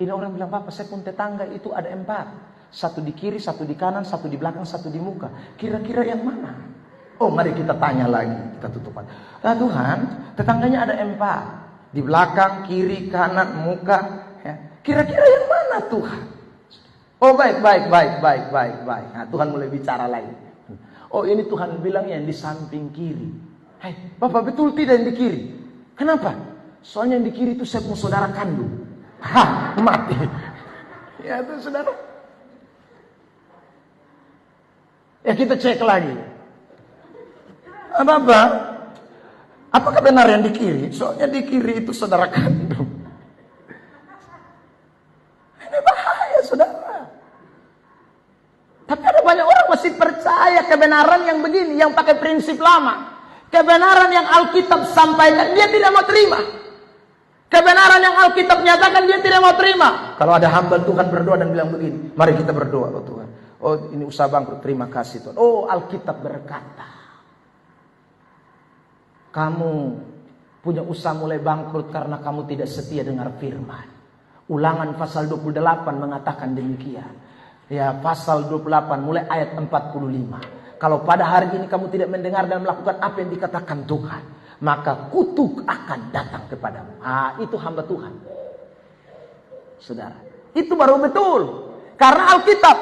ini orang bilang, Bapak saya pun tetangga itu ada 4. Satu di kiri, satu di kanan, satu di belakang, satu di muka. Kira-kira yang mana? Mari kita tanya lagi. Kita tutupan. Tuhan, tetangganya ada 4. Di belakang, kiri, kanan, muka. Ya. Kira-kira yang mana Tuhan? Baik. Nah, Tuhan mulai bicara lagi. Ini Tuhan bilang yang di samping kiri. Bapak betul tidak yang di kiri? Kenapa? Soalnya yang di kiri itu saya punya saudara kandung. Mati. Ya itu saudara. Ya kita cek lagi. Bapak, apakah benar yang di kiri? Soalnya di kiri itu saudara kandung. Ini bahaya saudara. Tapi ada banyak orang masih percaya kebenaran yang begini, yang pakai prinsip lama. Kebenaran yang Alkitab sampaikan, dia tidak mau terima. Kebenaran yang Alkitab nyatakan, dia tidak mau terima. Kalau ada hamba Tuhan berdoa dan bilang begini, mari kita berdoa, Tuhan. Ini usaha bangkrut, terima kasih Tuhan. Alkitab berkata, kamu punya usaha mulai bangkrut karena kamu tidak setia dengar firman. Ulangan pasal 28 mengatakan demikian. Ya, pasal 28 mulai ayat 45. Kalau pada hari ini kamu tidak mendengar dan melakukan apa yang dikatakan Tuhan, maka kutuk akan datang kepadamu. Itu hamba Tuhan. Saudara, itu baru betul. Karena Alkitab.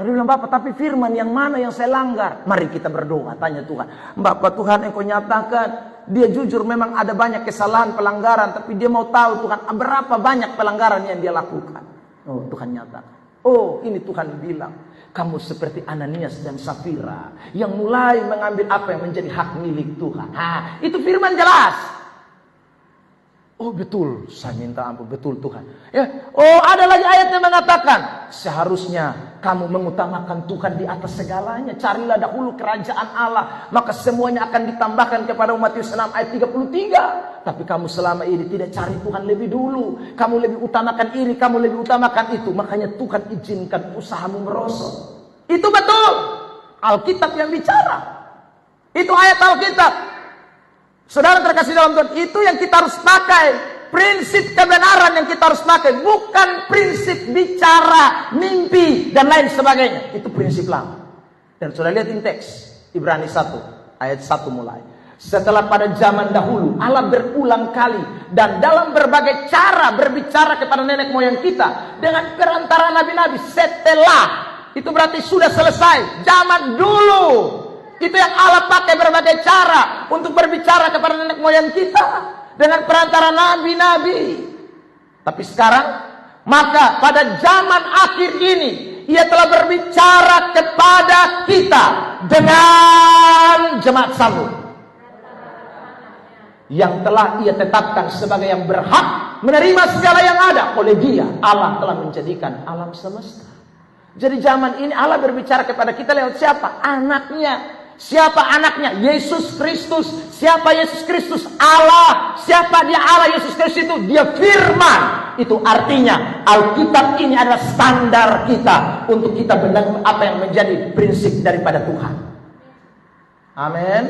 Dia bilang, Bapak, tapi firman yang mana yang saya langgar? Mari kita berdoa, tanya Tuhan. Bapak Tuhan, Engkau nyatakan, dia jujur memang ada banyak kesalahan, pelanggaran, tapi dia mau tahu Tuhan, berapa banyak pelanggaran yang dia lakukan. Tuhan nyatakan. Ini Tuhan bilang, kamu seperti Ananias dan Safira yang mulai mengambil apa yang menjadi hak milik Tuhan. Itu firman jelas. Oh betul, saya minta ampun, betul Tuhan. Ya, oh ada lagi ayat yang mengatakan, seharusnya kamu mengutamakan Tuhan di atas segalanya. Carilah dahulu kerajaan Allah, maka semuanya akan ditambahkan kepada Matius 6 ayat 33. Tapi kamu selama ini tidak cari Tuhan lebih dulu. Kamu lebih utamakan ini, kamu lebih utamakan itu. Makanya Tuhan izinkan usahamu merosot. Itu betul. Alkitab yang bicara. Itu ayat Alkitab. Saudara terkasih dalam Tuhan, itu yang kita harus pakai. Prinsip kebenaran yang kita harus pakai. Bukan prinsip bicara, mimpi, dan lain sebagainya. Itu prinsip lama. Dan sudah lihat in teks. Ibrani 1, ayat 1 mulai. Setelah pada zaman dahulu, Allah berulang kali. Dan dalam berbagai cara berbicara kepada nenek moyang kita. Dengan perantara nabi-nabi. Setelah. Itu berarti sudah selesai. Zaman dulu. Itu yang Allah pakai berbagai cara untuk berbicara kepada nenek moyang kita dengan perantara nabi-nabi. Tapi sekarang, maka pada zaman akhir ini, Ia telah berbicara kepada kita dengan jemaat sambut yang telah Ia tetapkan sebagai yang berhak menerima segala yang ada oleh Dia. Allah telah menjadikan alam semesta. Jadi zaman ini Allah berbicara kepada kita lewat siapa? Anaknya. Siapa anaknya? Yesus Kristus. Siapa Yesus Kristus? Allah. Siapa dia Allah Yesus Kristus itu? Dia firman. Itu artinya Alkitab ini adalah standar kita untuk kita benar apa yang menjadi prinsip daripada Tuhan. Amin.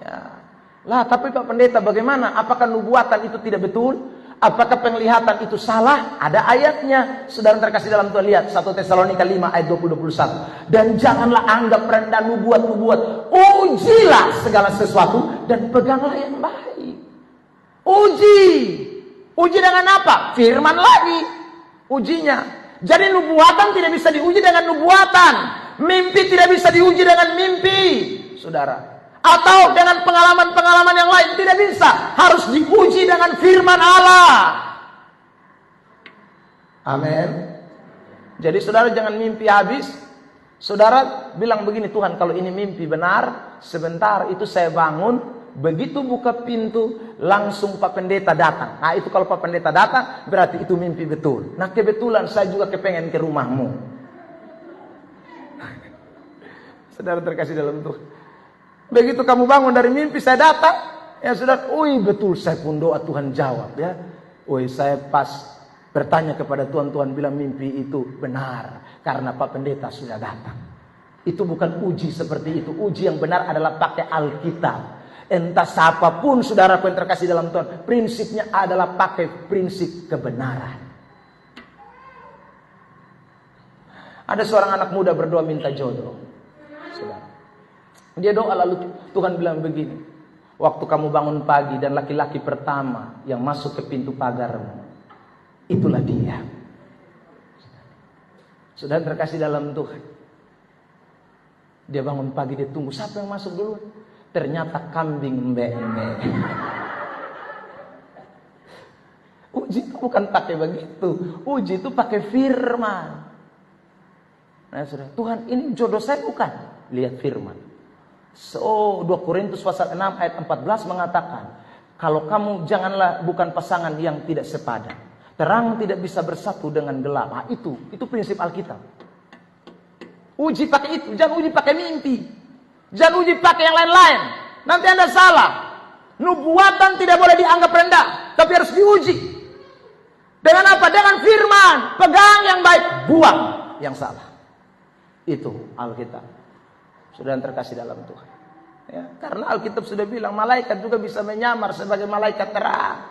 Ya. Lah, tapi Pak Pendeta bagaimana? Apakah nubuatan itu tidak betul? Apakah penglihatan itu salah? Ada ayatnya. Saudara terkasih dalam Tuhan, lihat 1 Tesalonika 5 ayat 20-21. Dan janganlah anggap rendah nubuat-nubuat. Ujilah segala sesuatu dan peganglah yang baik. Uji. Uji dengan apa? Firman lagi. Ujinya. Jadi nubuatan tidak bisa diuji dengan nubuatan. Mimpi tidak bisa diuji dengan mimpi. Saudara. Atau dengan pengalaman-pengalaman yang lain. Tidak bisa. Harus diuji dengan firman Allah. Amin. Jadi saudara jangan mimpi habis. Saudara bilang begini, Tuhan kalau ini mimpi benar, sebentar itu saya bangun. Begitu buka pintu, langsung Pak Pendeta datang. Nah itu kalau Pak Pendeta datang, berarti itu mimpi betul. Nah kebetulan saya juga kepengen ke rumahmu. Saudara terkasih dalam Tuhan. Begitu kamu bangun dari mimpi, saya datang. Ya saudara, betul saya pun doa Tuhan jawab ya. Saya pas bertanya kepada Tuhan, Tuhan bilang mimpi itu benar. Karena Pak Pendeta sudah datang. Itu bukan uji seperti itu. Uji yang benar adalah pakai Alkitab. Entah siapapun saudaraku yang terkasih dalam Tuhan. Prinsipnya adalah pakai prinsip kebenaran. Ada seorang anak muda berdoa minta jodoh. Saudara. Dia doa lalu Tuhan bilang begini. Waktu kamu bangun pagi dan laki-laki pertama yang masuk ke pintu pagarmu, itulah dia. Sudah terkasih dalam Tuhan. Dia bangun pagi, dia tunggu siapa yang masuk dulu. Ternyata kambing embe-embe. Uji itu bukan pakai begitu. Uji itu pakai firman. Nah saudara, Tuhan ini jodoh saya bukan. Lihat firman. 2 Korintus pasal 6 ayat 14 mengatakan, kalau kamu janganlah bukan pasangan yang tidak sepadan. Terang tidak bisa bersatu dengan gelap. Nah, itu prinsip Alkitab. Uji pakai itu, jangan uji pakai mimpi. Jangan uji pakai yang lain-lain. Nanti Anda salah. Nubuatan tidak boleh dianggap rendah, tapi harus diuji. Dengan apa? Dengan firman. Pegang yang baik, buang yang salah. Itu Alkitab. Sudah terkasih dalam Tuhan. Ya, karena Alkitab sudah bilang malaikat juga bisa menyamar sebagai malaikat terang.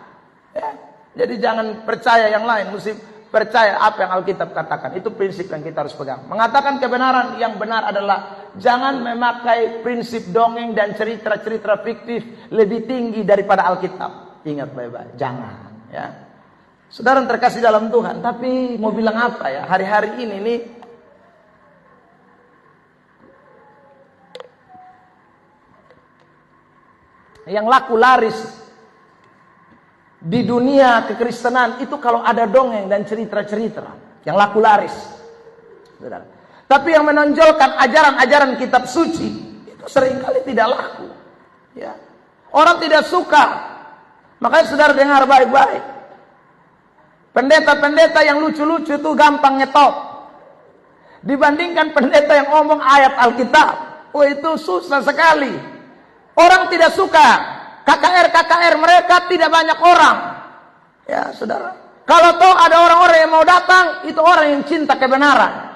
Ya, jadi jangan percaya yang lain, mesti percaya apa yang Alkitab katakan. Itu prinsip yang kita harus pegang. Mengatakan kebenaran yang benar adalah jangan memakai prinsip dongeng dan cerita-cerita fiktif lebih tinggi daripada Alkitab. Ingat baik-baik, jangan. Ya, saudara terkasih dalam Tuhan. Tapi mau bilang apa ya? Hari-hari ini nih. Yang laku laris di dunia kekristenan itu kalau ada dongeng dan cerita-cerita yang laku laris. Saudara. Tapi yang menonjolkan ajaran-ajaran kitab suci itu seringkali tidak laku. Ya. Orang tidak suka Makanya saudara dengar baik-baik. Pendeta-pendeta yang lucu-lucu tuh gampang ngetop. Dibandingkan pendeta yang ngomong ayat Alkitab. Oh, itu susah sekali. Orang tidak suka. KKR mereka tidak banyak orang. Ya saudara. Kalau tahu ada orang-orang yang mau datang, itu orang yang cinta kebenaran.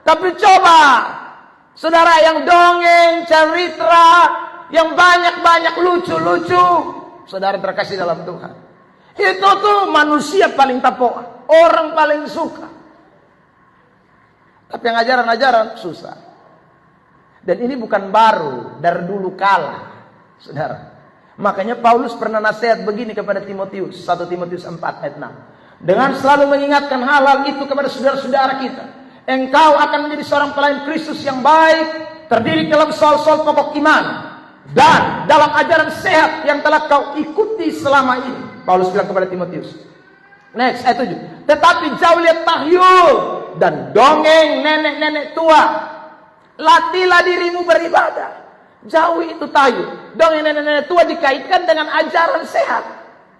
Tapi coba, saudara, yang dongeng, cerita, yang banyak-banyak lucu-lucu, saudara terkasih dalam Tuhan, itu tuh manusia paling tapoan, orang paling suka. Tapi yang ajaran-ajaran susah. Dan ini bukan baru, dari dulu kala, saudara. Makanya Paulus pernah nasihat begini kepada Timotius, 1 Timotius 4 ayat 6. Dengan selalu mengingatkan hal-hal itu kepada saudara-saudara kita, engkau akan menjadi seorang pelayan Kristus yang baik, terdiri dalam soal-soal pokok iman, dan dalam ajaran sehat yang telah kau ikuti selama ini. Paulus bilang kepada Timotius. Next, ayat 7. Tetapi jauhilah tahyul dan dongeng nenek-nenek tua. Latihlah dirimu beribadah. Jauhi itu tahyul. Dongeng nenek-nenek tua dikaitkan dengan ajaran sehat.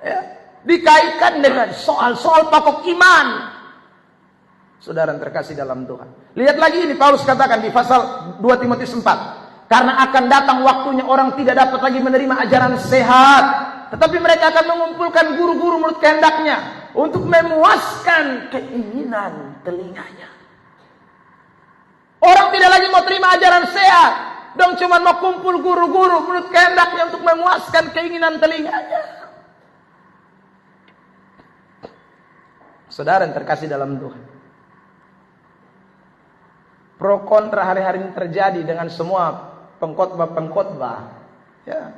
Ya. Dikaitkan dengan soal-soal pokok iman. Saudara yang terkasih dalam Tuhan. Lihat lagi ini Paulus katakan di pasal 2 Timotius 4. Karena akan datang waktunya orang tidak dapat lagi menerima ajaran sehat. Tetapi mereka akan mengumpulkan guru-guru menurut kehendaknya. Untuk memuaskan keinginan telinganya. Orang tidak lagi mau terima ajaran sehat. Dong cuma mau kumpul guru-guru menurut kehendaknya untuk memuaskan keinginan telinganya. Saudara yang terkasih dalam Tuhan. Pro kontra hari-hari ini terjadi dengan semua pengkhotbah. Ya.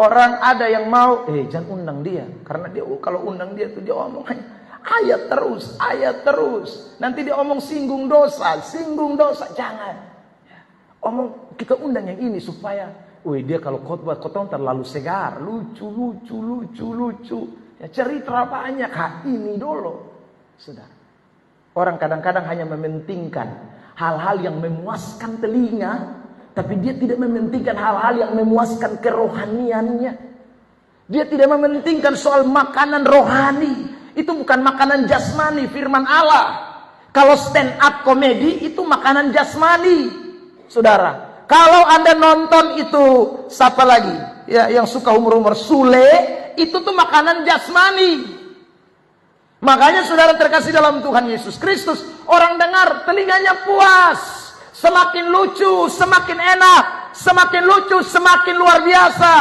Orang ada yang mau, jangan undang dia. Karena dia kalau undang dia tuh dia omong ayat terus. Nanti dia omong singgung dosa. Jangan. Ya. Omong kita undang yang ini supaya, dia kalau khotbah terlalu segar, lucu. Ya, cerita banyak, ini dulu. Saudara. Orang kadang-kadang hanya mementingkan hal-hal yang memuaskan telinga, tapi dia tidak mementingkan hal-hal yang memuaskan kerohaniannya. Dia tidak mementingkan soal makanan rohani. Itu bukan makanan jasmani, firman Allah. Kalau stand up komedi itu makanan jasmani. Saudara, kalau Anda nonton itu siapa lagi? Ya, yang suka humor-humor Sule, itu tuh makanan jasmani. Makanya saudara terkasih dalam Tuhan Yesus Kristus, orang dengar telinganya puas. Semakin lucu, semakin enak. Semakin lucu, semakin luar biasa.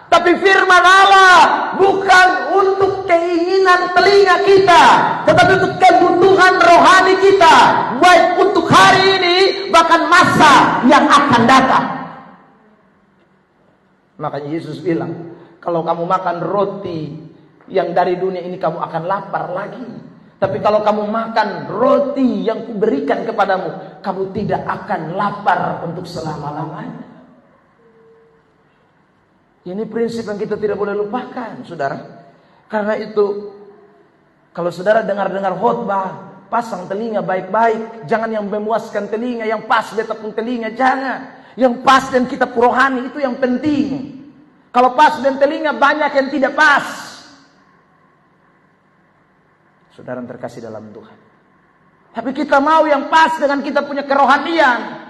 Tapi firman Allah bukan untuk keinginan telinga kita, tetapi untuk kebutuhan rohani kita. Baik untuk hari ini, bahkan masa yang akan datang. Makanya Yesus bilang, kalau kamu makan roti yang dari dunia ini kamu akan lapar lagi. Tapi kalau kamu makan roti yang kuberikan kepadamu, kamu tidak akan lapar untuk selama-lamanya. Ini prinsip yang kita tidak boleh lupakan, saudara. Karena itu, kalau saudara dengar-dengar khotbah, pasang telinga baik-baik. Jangan yang memuaskan telinga, yang pas betapun telinga, jangan. Yang pas dan kita rohani itu yang penting. Kalau pas dan telinga banyak yang tidak pas. Saudara yang terkasih dalam Tuhan. Tapi kita mau yang pas dengan kita punya kerohanian.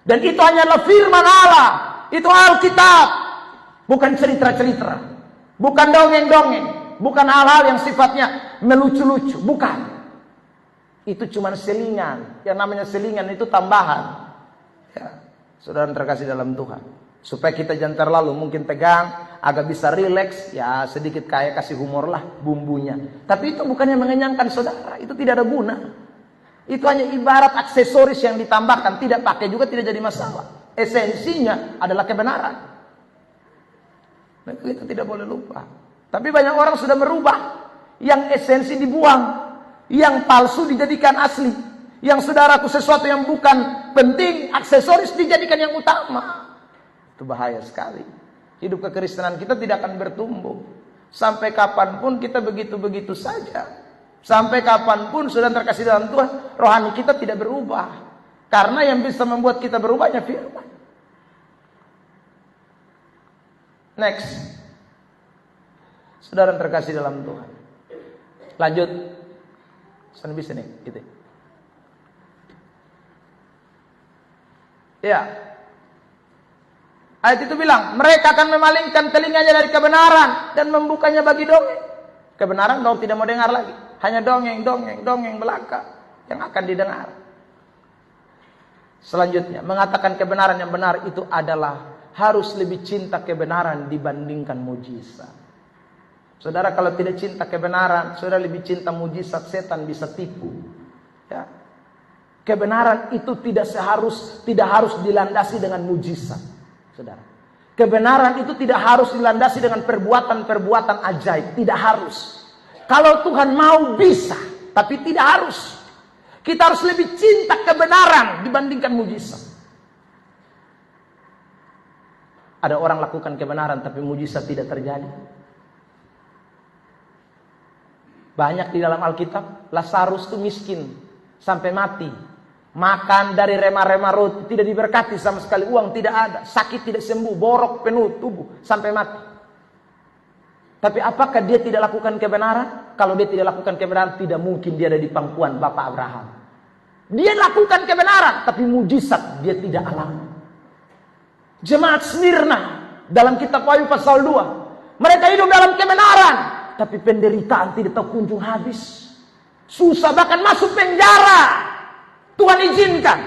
Dan itu hanyalah firman Allah. Itu Alkitab. Bukan cerita-cerita. Bukan dongeng-dongeng. Bukan hal-hal yang sifatnya melucu-lucu. Bukan. Itu cuma selingan. Yang namanya selingan itu tambahan. Ya. Saudara yang terkasih dalam Tuhan. Supaya kita jangan terlalu mungkin tegang, agak bisa rileks, ya sedikit kayak kasih humor lah bumbunya. Tapi itu bukannya mengenyangkan saudara, itu tidak ada guna. Itu hanya ibarat aksesoris yang ditambahkan, tidak pakai juga tidak jadi masalah. Esensinya adalah kebenaran. Nah, itu tidak boleh lupa. Tapi banyak orang sudah merubah, yang esensi dibuang, yang palsu dijadikan asli, yang saudaraku sesuatu yang bukan penting, aksesoris dijadikan yang utama. Itu bahaya sekali. Hidup kekristenan kita tidak akan bertumbuh. Sampai kapanpun kita begitu-begitu saja. Sampai kapanpun sudah terkasih dalam Tuhan, rohani kita tidak berubah. Karena yang bisa membuat kita berubahnya firman. Next. Saudara yang terkasih dalam Tuhan. Lanjut. Sana bisa nih, gitu. Ya. Ayat itu bilang, mereka akan memalingkan telinganya dari kebenaran dan membukanya bagi dongeng. Kebenaran dong tidak mau dengar lagi. Hanya dongeng belaka yang akan didengar. Selanjutnya, mengatakan kebenaran yang benar itu adalah harus lebih cinta kebenaran dibandingkan mujizat. Saudara kalau tidak cinta kebenaran, saudara lebih cinta mujizat, setan bisa tipu. Ya. Kebenaran itu tidak harus dilandasi dengan mujizat. Saudara, kebenaran itu tidak harus dilandasi dengan perbuatan-perbuatan ajaib, tidak harus. Kalau Tuhan mau bisa, tapi tidak harus. Kita harus lebih cinta kebenaran dibandingkan mujizat. Ada orang lakukan kebenaran tapi mujizat tidak terjadi. Banyak di dalam Alkitab, Lazarus itu miskin sampai mati. Makan dari rema-rema roti, tidak diberkati sama sekali, uang tidak ada, sakit tidak sembuh, borok penuh tubuh sampai mati. Tapi apakah dia tidak lakukan kebenaran? Kalau dia tidak lakukan kebenaran, tidak mungkin dia ada di pangkuan Bapak Abraham. Dia lakukan kebenaran, tapi mujizat dia tidak alami. Jemaat Smyrna dalam kitab Wahyu pasal 2, mereka hidup dalam kebenaran, tapi penderitaan tidak tahu kunjung habis. Susah, bahkan masuk penjara. Tuhan izinkan.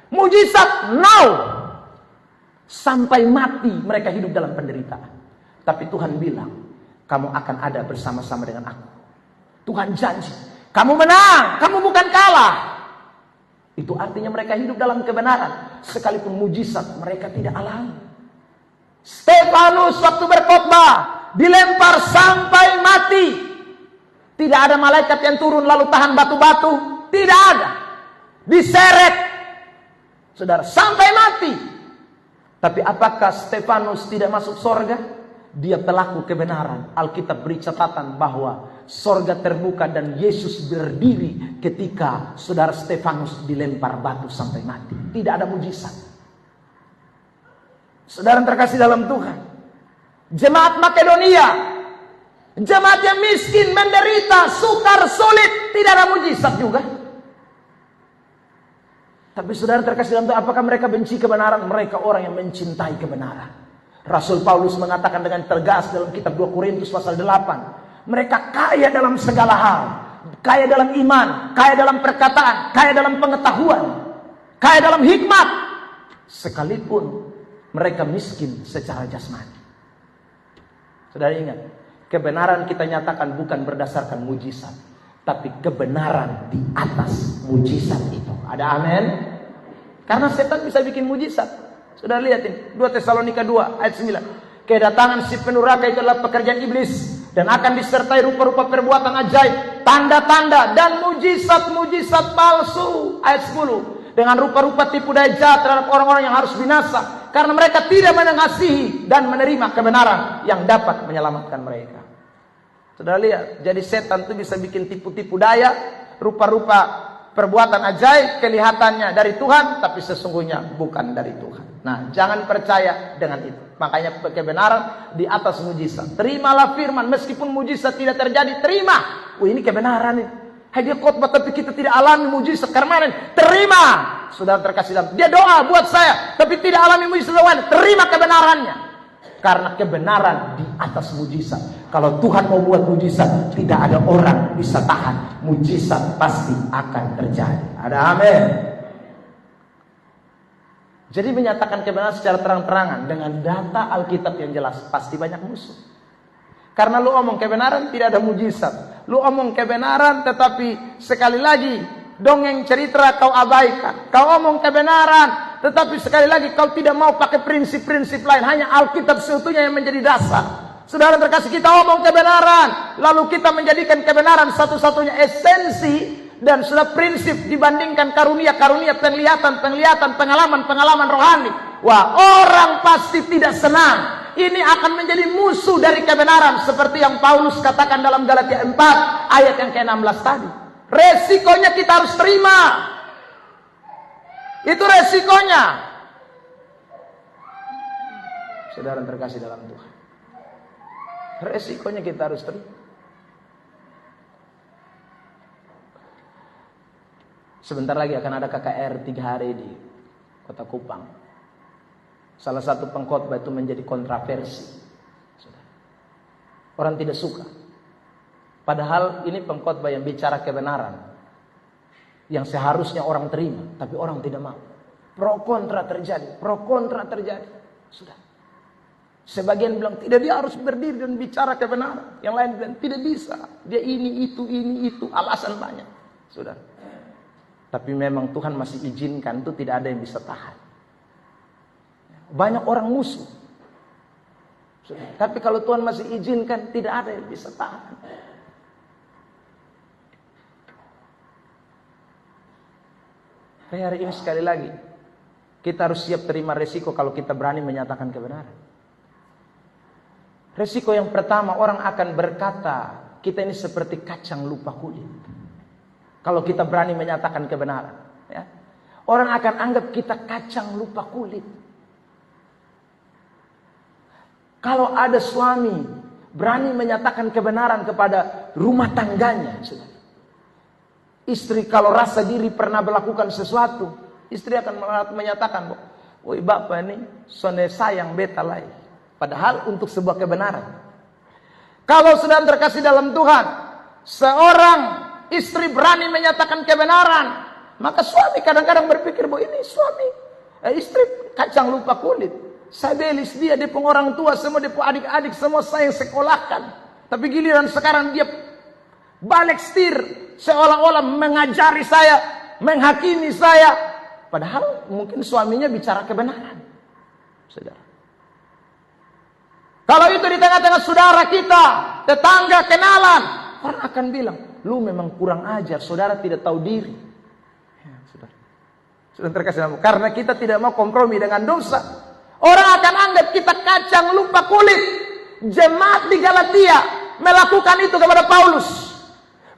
Mujizat now. Sampai mati mereka hidup dalam penderitaan. Tapi Tuhan bilang, kamu akan ada bersama-sama dengan aku. Tuhan janji, kamu menang, kamu bukan kalah. Itu artinya mereka hidup dalam kebenaran. Sekalipun mujizat mereka tidak alami. Stefanus waktu berkhotbah dilempar sampai mati. Tidak ada malaikat yang turun lalu tahan batu-batu. Tidak ada. Diseret. Saudara, sampai mati. Tapi apakah Stefanus tidak masuk sorga? Dia pelaku kebenaran. Alkitab beri catatan bahwa sorga terbuka dan Yesus berdiri ketika saudara Stefanus dilempar batu sampai mati. Tidak ada mujizat. Saudara yang terkasih dalam Tuhan, jemaat Makedonia, jemaat yang miskin, menderita, sukar, sulit, tidak ada mujizat juga. Tapi saudara terkasih dalam Tuhan, apakah mereka benci kebenaran? Mereka orang yang mencintai kebenaran. Rasul Paulus mengatakan dengan tegas dalam kitab 2 Korintus pasal 8, mereka kaya dalam segala hal, kaya dalam iman, kaya dalam perkataan, kaya dalam pengetahuan, kaya dalam hikmat, sekalipun mereka miskin secara jasmani. Saudara ingat, kebenaran kita nyatakan bukan berdasarkan mujizat, tapi kebenaran di atas mujizat itu. Ada amin? Karena setan bisa bikin mujizat. Sudah lihat ini 2 Tesalonika 2 ayat 9. Kedatangan si penuraka itu adalah pekerjaan iblis, dan akan disertai rupa-rupa perbuatan ajaib, tanda-tanda dan mujizat-mujizat palsu. Ayat 10. Dengan rupa-rupa tipu daya jahat terhadap orang-orang yang harus binasa, karena mereka tidak mengasihi dan menerima kebenaran yang dapat menyelamatkan mereka. Sudah lihat, jadi setan itu bisa bikin tipu-tipu daya, rupa-rupa perbuatan ajaib, kelihatannya dari Tuhan, tapi sesungguhnya bukan dari Tuhan. Nah, jangan percaya dengan itu. Makanya kebenaran di atas mujizat. Terimalah firman, meskipun mujizat tidak terjadi, terima. Ini kebenaran nih. Dia khotbah tapi kita tidak alami mujizat. Karena terima. Saudara terkasih dalam, dia doa buat saya, tapi tidak alami mujizat. Terima kebenarannya. Karena kebenaran di atas mujizat. Kalau Tuhan mau buat mujizat, tidak ada orang bisa tahan. Mujizat pasti akan terjadi. Ada amin. Jadi menyatakan kebenaran secara terang-terangan dengan data Alkitab yang jelas, pasti banyak musuh. Karena lu omong kebenaran tidak ada mujizat. Lu omong kebenaran tetapi sekali lagi dongeng cerita kau abaikan. Kau omong kebenaran tetapi sekali lagi kau tidak mau pakai prinsip-prinsip lain. Hanya Alkitab seutuhnya yang menjadi dasar. Saudara terkasih, kita omong kebenaran, lalu kita menjadikan kebenaran satu-satunya esensi dan sudah prinsip dibandingkan karunia-karunia, penglihatan, pengalaman rohani. Wah, orang pasti tidak senang. Ini akan menjadi musuh dari kebenaran, seperti yang Paulus katakan dalam Galatia 4 ayat yang ke-16 tadi. Resikonya kita harus terima. Itu resikonya. Saudara terkasih dalam Tuhan, Resikonya kita harus terima. Sebentar lagi akan ada KKR 3 hari di Kota Kupang. Salah satu pengkhotbah itu menjadi kontroversi. Orang tidak suka. Padahal ini pengkhotbah yang bicara kebenaran, yang seharusnya orang terima, tapi orang tidak mau. Pro kontra terjadi. Sudah. Sebagian bilang tidak, dia harus berdiri dan bicara kebenaran. Yang lain bilang tidak bisa. Dia ini itu, alasan banyak. Sudah. Tapi memang Tuhan masih izinkan, itu tidak ada yang bisa tahan. Banyak orang musuh. Sudah. Tapi kalau Tuhan masih izinkan, tidak ada yang bisa tahan. Hari ini sekali lagi, kita harus siap terima resiko kalau kita berani menyatakan kebenaran. Resiko yang pertama, orang akan berkata, kita ini seperti kacang lupa kulit. Kalau kita berani menyatakan kebenaran, ya. Orang akan anggap kita kacang lupa kulit. Kalau ada suami berani menyatakan kebenaran kepada rumah tangganya, istri kalau rasa diri pernah melakukan sesuatu, istri akan menyatakan, "Woi bapak ini sone sayang beta lai." Padahal untuk sebuah kebenaran. Kalau sedang terkasih dalam Tuhan, seorang istri berani menyatakan kebenaran, maka suami kadang-kadang berpikir bahwa ini istri kacang lupa kulit. Saya belis dia orang tua semua, dia adik-adik semua saya sekolahkan. Tapi giliran sekarang dia balik setir, seolah-olah mengajari saya, menghakimi saya. Padahal mungkin suaminya bicara kebenaran. Saudara. Kalau itu di tengah-tengah saudara kita, tetangga, kenalan, orang akan bilang, lu memang kurang ajar, saudara tidak tahu diri. Ya, saudara. Sudah terkasih nama. Karena kita tidak mau kompromi dengan dosa. Orang akan anggap kita kacang lupa kulit. Jemaat di Galatia melakukan itu kepada Paulus.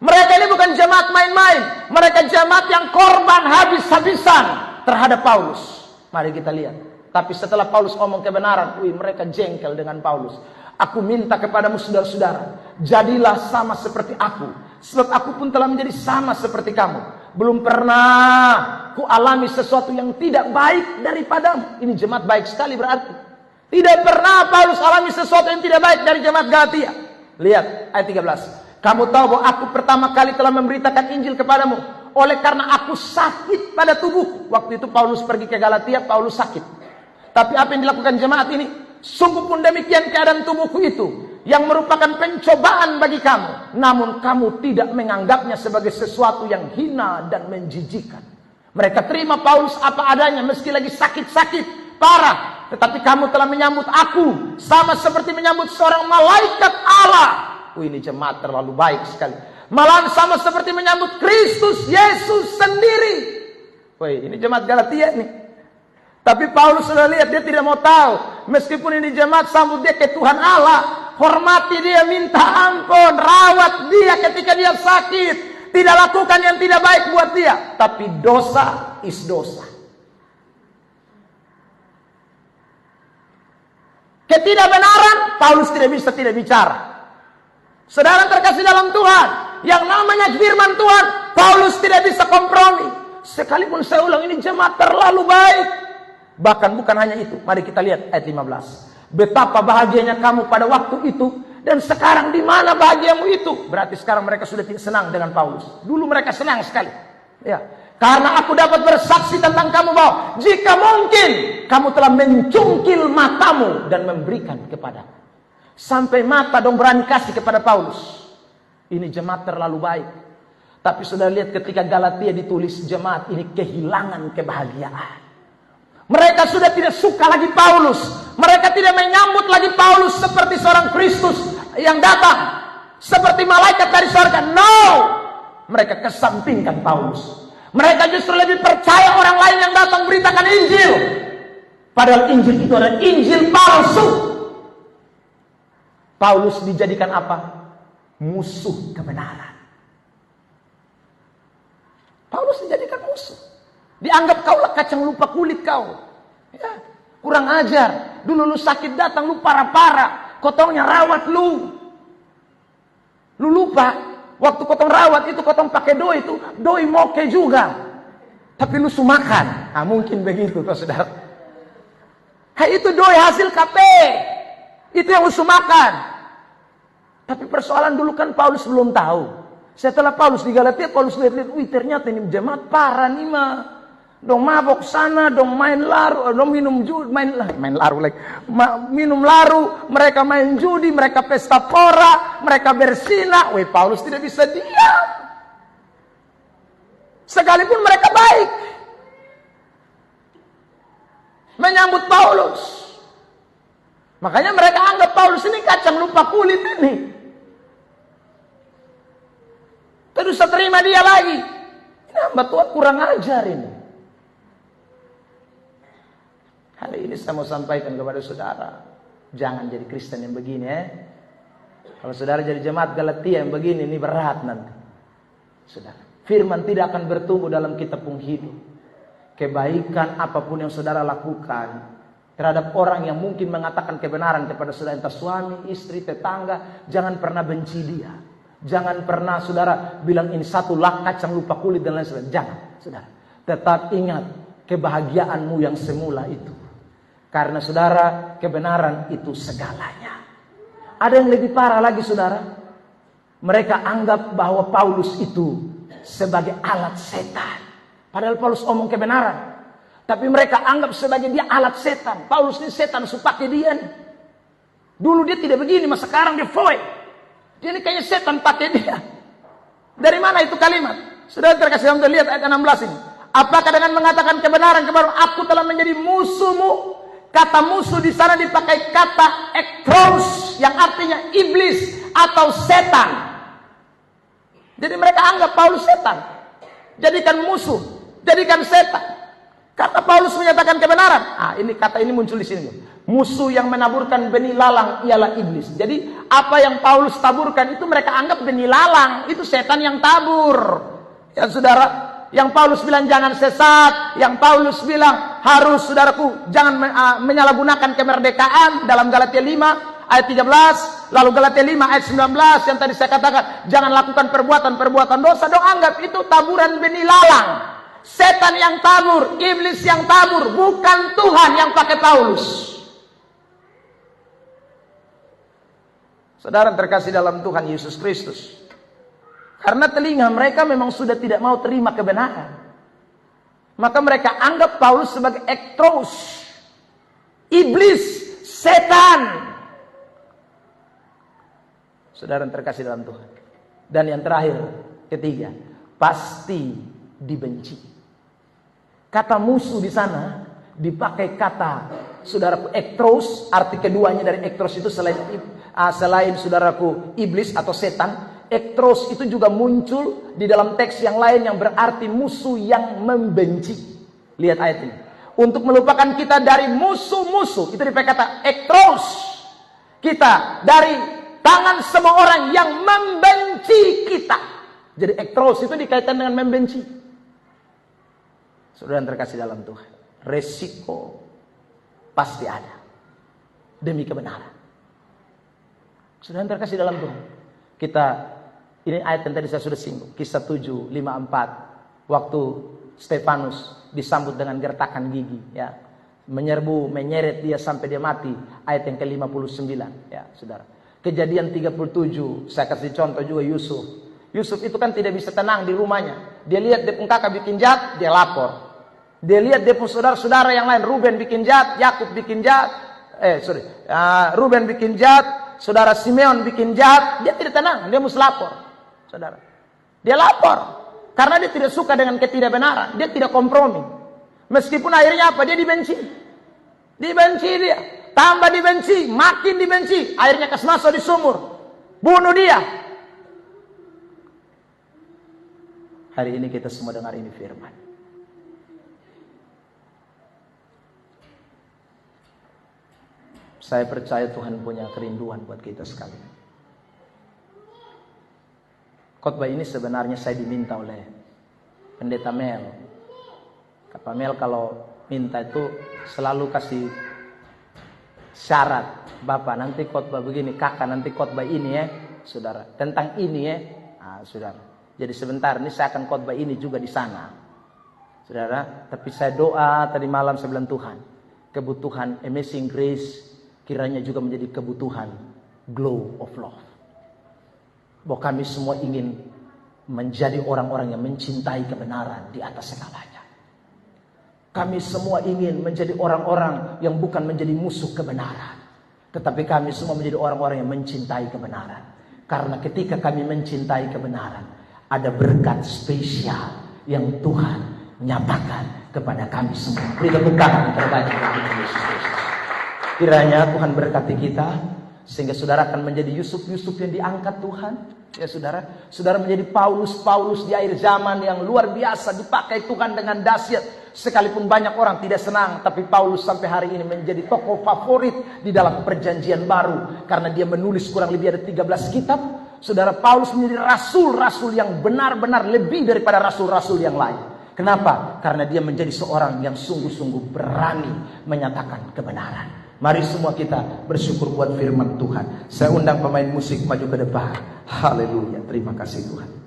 Mereka ini bukan jemaat main-main. Mereka jemaat yang korban habis-habisan terhadap Paulus. Mari kita lihat. Tapi setelah Paulus ngomong kebenaran, mereka jengkel dengan Paulus. Aku minta kepadamu saudara-saudara, jadilah sama seperti aku. Sebab aku pun telah menjadi sama seperti kamu. Belum pernah ku alami sesuatu yang tidak baik daripadamu. Ini jemaat baik sekali berarti. Tidak pernah Paulus alami sesuatu yang tidak baik dari jemaat Galatia. Lihat ayat 13. Kamu tahu bahwa aku pertama kali telah memberitakan Injil kepadamu oleh karena aku sakit pada tubuhku. Waktu itu Paulus pergi ke Galatia, Paulus sakit. Tapi apa yang dilakukan jemaat ini? Sungguh pun demikian keadaan tubuhku itu, yang merupakan pencobaan bagi kamu. Namun kamu tidak menganggapnya sebagai sesuatu yang hina dan menjijikan. Mereka terima Paulus apa adanya meski lagi sakit-sakit parah. Tetapi kamu telah menyambut aku sama seperti menyambut seorang malaikat Allah. Ini jemaat terlalu baik sekali. Malahan sama seperti menyambut Kristus Yesus sendiri. Ini jemaat Galatia nih. Tapi Paulus sudah lihat, dia tidak mau tahu. Meskipun ini jemaat, sambut dia ke Tuhan Allah. Hormati dia, minta ampun. Rawat dia ketika dia sakit. Tidak lakukan yang tidak baik buat dia. Tapi dosa is dosa. Ketidakbenaran, Paulus tidak bisa tidak bicara. Saudara terkasih dalam Tuhan, yang namanya firman Tuhan, Paulus tidak bisa kompromi. Sekalipun saya ulang, ini jemaat terlalu baik. Bahkan bukan hanya itu. Mari kita lihat ayat 15. Betapa bahagianya kamu pada waktu itu. Dan sekarang di mana bahagiamu itu? Berarti sekarang mereka sudah tidak senang dengan Paulus. Dulu mereka senang sekali. Ya. Karena aku dapat bersaksi tentang kamu bahwa jika mungkin kamu telah mencungkil matamu dan memberikan kepada. Sampai mata dong berani kasih kepada Paulus. Ini jemaat terlalu baik. Tapi sudah lihat ketika Galatia ditulis, jemaat ini kehilangan kebahagiaan. Mereka sudah tidak suka lagi Paulus. Mereka tidak menyambut lagi Paulus seperti seorang Kristus yang datang. Seperti malaikat dari surga. No! Mereka kesampingkan Paulus. Mereka justru lebih percaya orang lain yang datang beritakan Injil. Padahal Injil itu adalah Injil palsu. Paulus dijadikan apa? Musuh kebenaran. Paulus dijadikan musuh. Dianggap kaulah kacang lupa kulit kau. Ya, kurang ajar. Dulu lu sakit datang lu parah-parah. Kotongnya rawat lu. Lu lupa, waktu kotong rawat itu kotong pakai doi itu, doi moke juga. Tapi lu sumakan. Nah, mungkin begitu toh saudara. Hai, itu doi hasil KP. Itu yang lu sumakan. Tapi persoalan dulu kan Paulus belum tahu. Setelah Paulus di Galatia, Paulus lihat-lihat, wih ternyata ini jemaat parah nih mah. Dong mabok sana, dong main laru, dong minum judi, minum laru, mereka main judi, mereka pesta pora, mereka bersina. Wih, Paulus tidak bisa diam. Sekalipun mereka baik menyambut Paulus. Makanya mereka anggap Paulus ini kacang lupa kulit ini. Terus terima dia lagi. Ini hamba Tuhan kurang ajar ini. Hari ini saya mau sampaikan kepada saudara, jangan jadi Kristen yang begini ya. Kalau saudara jadi jemaat Galatia yang begini, ini berat nanti. Saudara, firman tidak akan bertumbuh dalam kitab hidup. Kebaikan apapun yang saudara lakukan terhadap orang yang mungkin mengatakan kebenaran kepada saudara, entah suami, istri, tetangga, jangan pernah benci dia. Jangan pernah saudara bilang ini satu kacang lupa kulit dan lain sebagainya. Jangan, saudara. Tetap ingat kebahagiaanmu yang semula itu. Karena saudara, kebenaran itu segalanya. Ada yang lebih parah lagi saudara. Mereka anggap bahwa Paulus itu sebagai alat setan. Padahal Paulus omong kebenaran. Tapi mereka anggap sebagai dia alat setan. Paulus ini setan supake dia nih. Dulu dia tidak begini, mas sekarang dia foy. Dia ini kayaknya setan pakai dia. Dari mana itu kalimat? Saudara terkasih dalam lihat ayat 16 ini. Apakah dengan mengatakan kebenaran kepada aku telah menjadi musuhmu? Kata musuh di sana dipakai kata ekros yang artinya iblis atau setan. Jadi mereka anggap Paulus setan. Jadikan musuh, jadikan setan. Kata Paulus menyatakan kebenaran. Ini kata ini muncul di sini. Musuh yang menaburkan benih lalang ialah iblis. Jadi apa yang Paulus taburkan itu mereka anggap benih lalang. Itu setan yang tabur. Ya saudara. Yang Paulus bilang jangan sesat. Yang Paulus bilang harus saudaraku jangan menyalahgunakan kemerdekaan. Dalam Galatia 5 ayat 13. Lalu Galatia 5 ayat 19 yang tadi saya katakan. Jangan lakukan perbuatan-perbuatan dosa. Dong anggap itu taburan benih lalang. Setan yang tabur, iblis yang tabur, bukan Tuhan yang pakai Paulus. Saudara terkasih dalam Tuhan Yesus Kristus. Karena telinga mereka memang sudah tidak mau terima kebenaran. Maka mereka anggap Paulus sebagai ekros, iblis, setan. Saudara terkasih dalam Tuhan. Dan yang terakhir, ketiga, pasti dibenci. Kata musuh di sana dipakai kata saudaraku ekros, arti keduanya dari ekros itu selain saudaraku iblis atau setan, ekros itu juga muncul di dalam teks yang lain yang berarti musuh yang membenci. Lihat ayat ini. Untuk melupakan kita dari musuh-musuh, itu dipakai kata ekros. Kita dari tangan semua orang yang membenci kita. Jadi ekros itu dikaitkan dengan membenci. Saudara yang terkasih dalam Tuhan, resiko pasti ada demi kebenaran. Saudara yang terkasih dalam Tuhan, ini ayat yang tadi saya sudah singgung, Kisah 7:5-4, waktu Stefanus disambut dengan gertakan gigi, ya, menyeret dia sampai dia mati, ayat yang ke-59, ya, saudara. Kejadian 37, saya kasih contoh juga Yusuf. Yusuf itu kan tidak bisa tenang di rumahnya. Dia lihat dia pun kakak bikin jahat, dia lapor. Dia lihat dia pun saudara-saudara yang lain, Ruben bikin jahat, Yakub bikin jahat, Ruben bikin jahat, saudara Simeon bikin jahat, dia tidak tenang, dia mesti lapor. Saudara, dia lapor karena dia tidak suka dengan ketidakbenaran, dia tidak kompromi. Meskipun akhirnya apa? Dia dibenci. Dibenci dia, tambah dibenci, makin dibenci, akhirnya kasih masuk di sumur, bunuh dia. Hari ini kita semua dengar ini firman. Saya percaya Tuhan punya kerinduan buat kita sekalian. Khotbah ini sebenarnya saya diminta oleh Pendeta Mel. Kata Mel kalau minta itu selalu kasih syarat. Bapak nanti khotbah begini, kakak nanti khotbah ini ya. saudara, tentang ini ya, saudara. Jadi sebentar ini saya akan khotbah ini juga di sana, saudara. Tapi saya doa tadi malam saya bilang Tuhan, kebutuhan Amazing Grace kiranya juga menjadi kebutuhan glow of love. Bahwa kami semua ingin menjadi orang-orang yang mencintai kebenaran di atas segalanya. Kami semua ingin menjadi orang-orang yang bukan menjadi musuh kebenaran, tetapi kami semua menjadi orang-orang yang mencintai kebenaran. Karena ketika kami mencintai kebenaran, ada berkat spesial yang Tuhan nyatakan kepada kami semua. Beri tepuk tangan kepada Tuhan Yesus Kristus. Kiranya Tuhan berkati kita, sehingga saudara akan menjadi Yusuf-Yusuf yang diangkat Tuhan. Ya saudara, saudara menjadi Paulus-Paulus di akhir zaman yang luar biasa, dipakai Tuhan dengan dahsyat. Sekalipun banyak orang tidak senang, tapi Paulus sampai hari ini menjadi tokoh favorit di dalam perjanjian baru. Karena dia menulis kurang lebih ada 13 kitab. Saudara, Paulus menjadi rasul-rasul yang benar-benar lebih daripada rasul-rasul yang lain. Kenapa? Karena dia menjadi seorang yang sungguh-sungguh berani menyatakan kebenaran. Mari semua kita bersyukur buat firman Tuhan. Saya undang pemain musik maju ke depan. Haleluya, terima kasih Tuhan.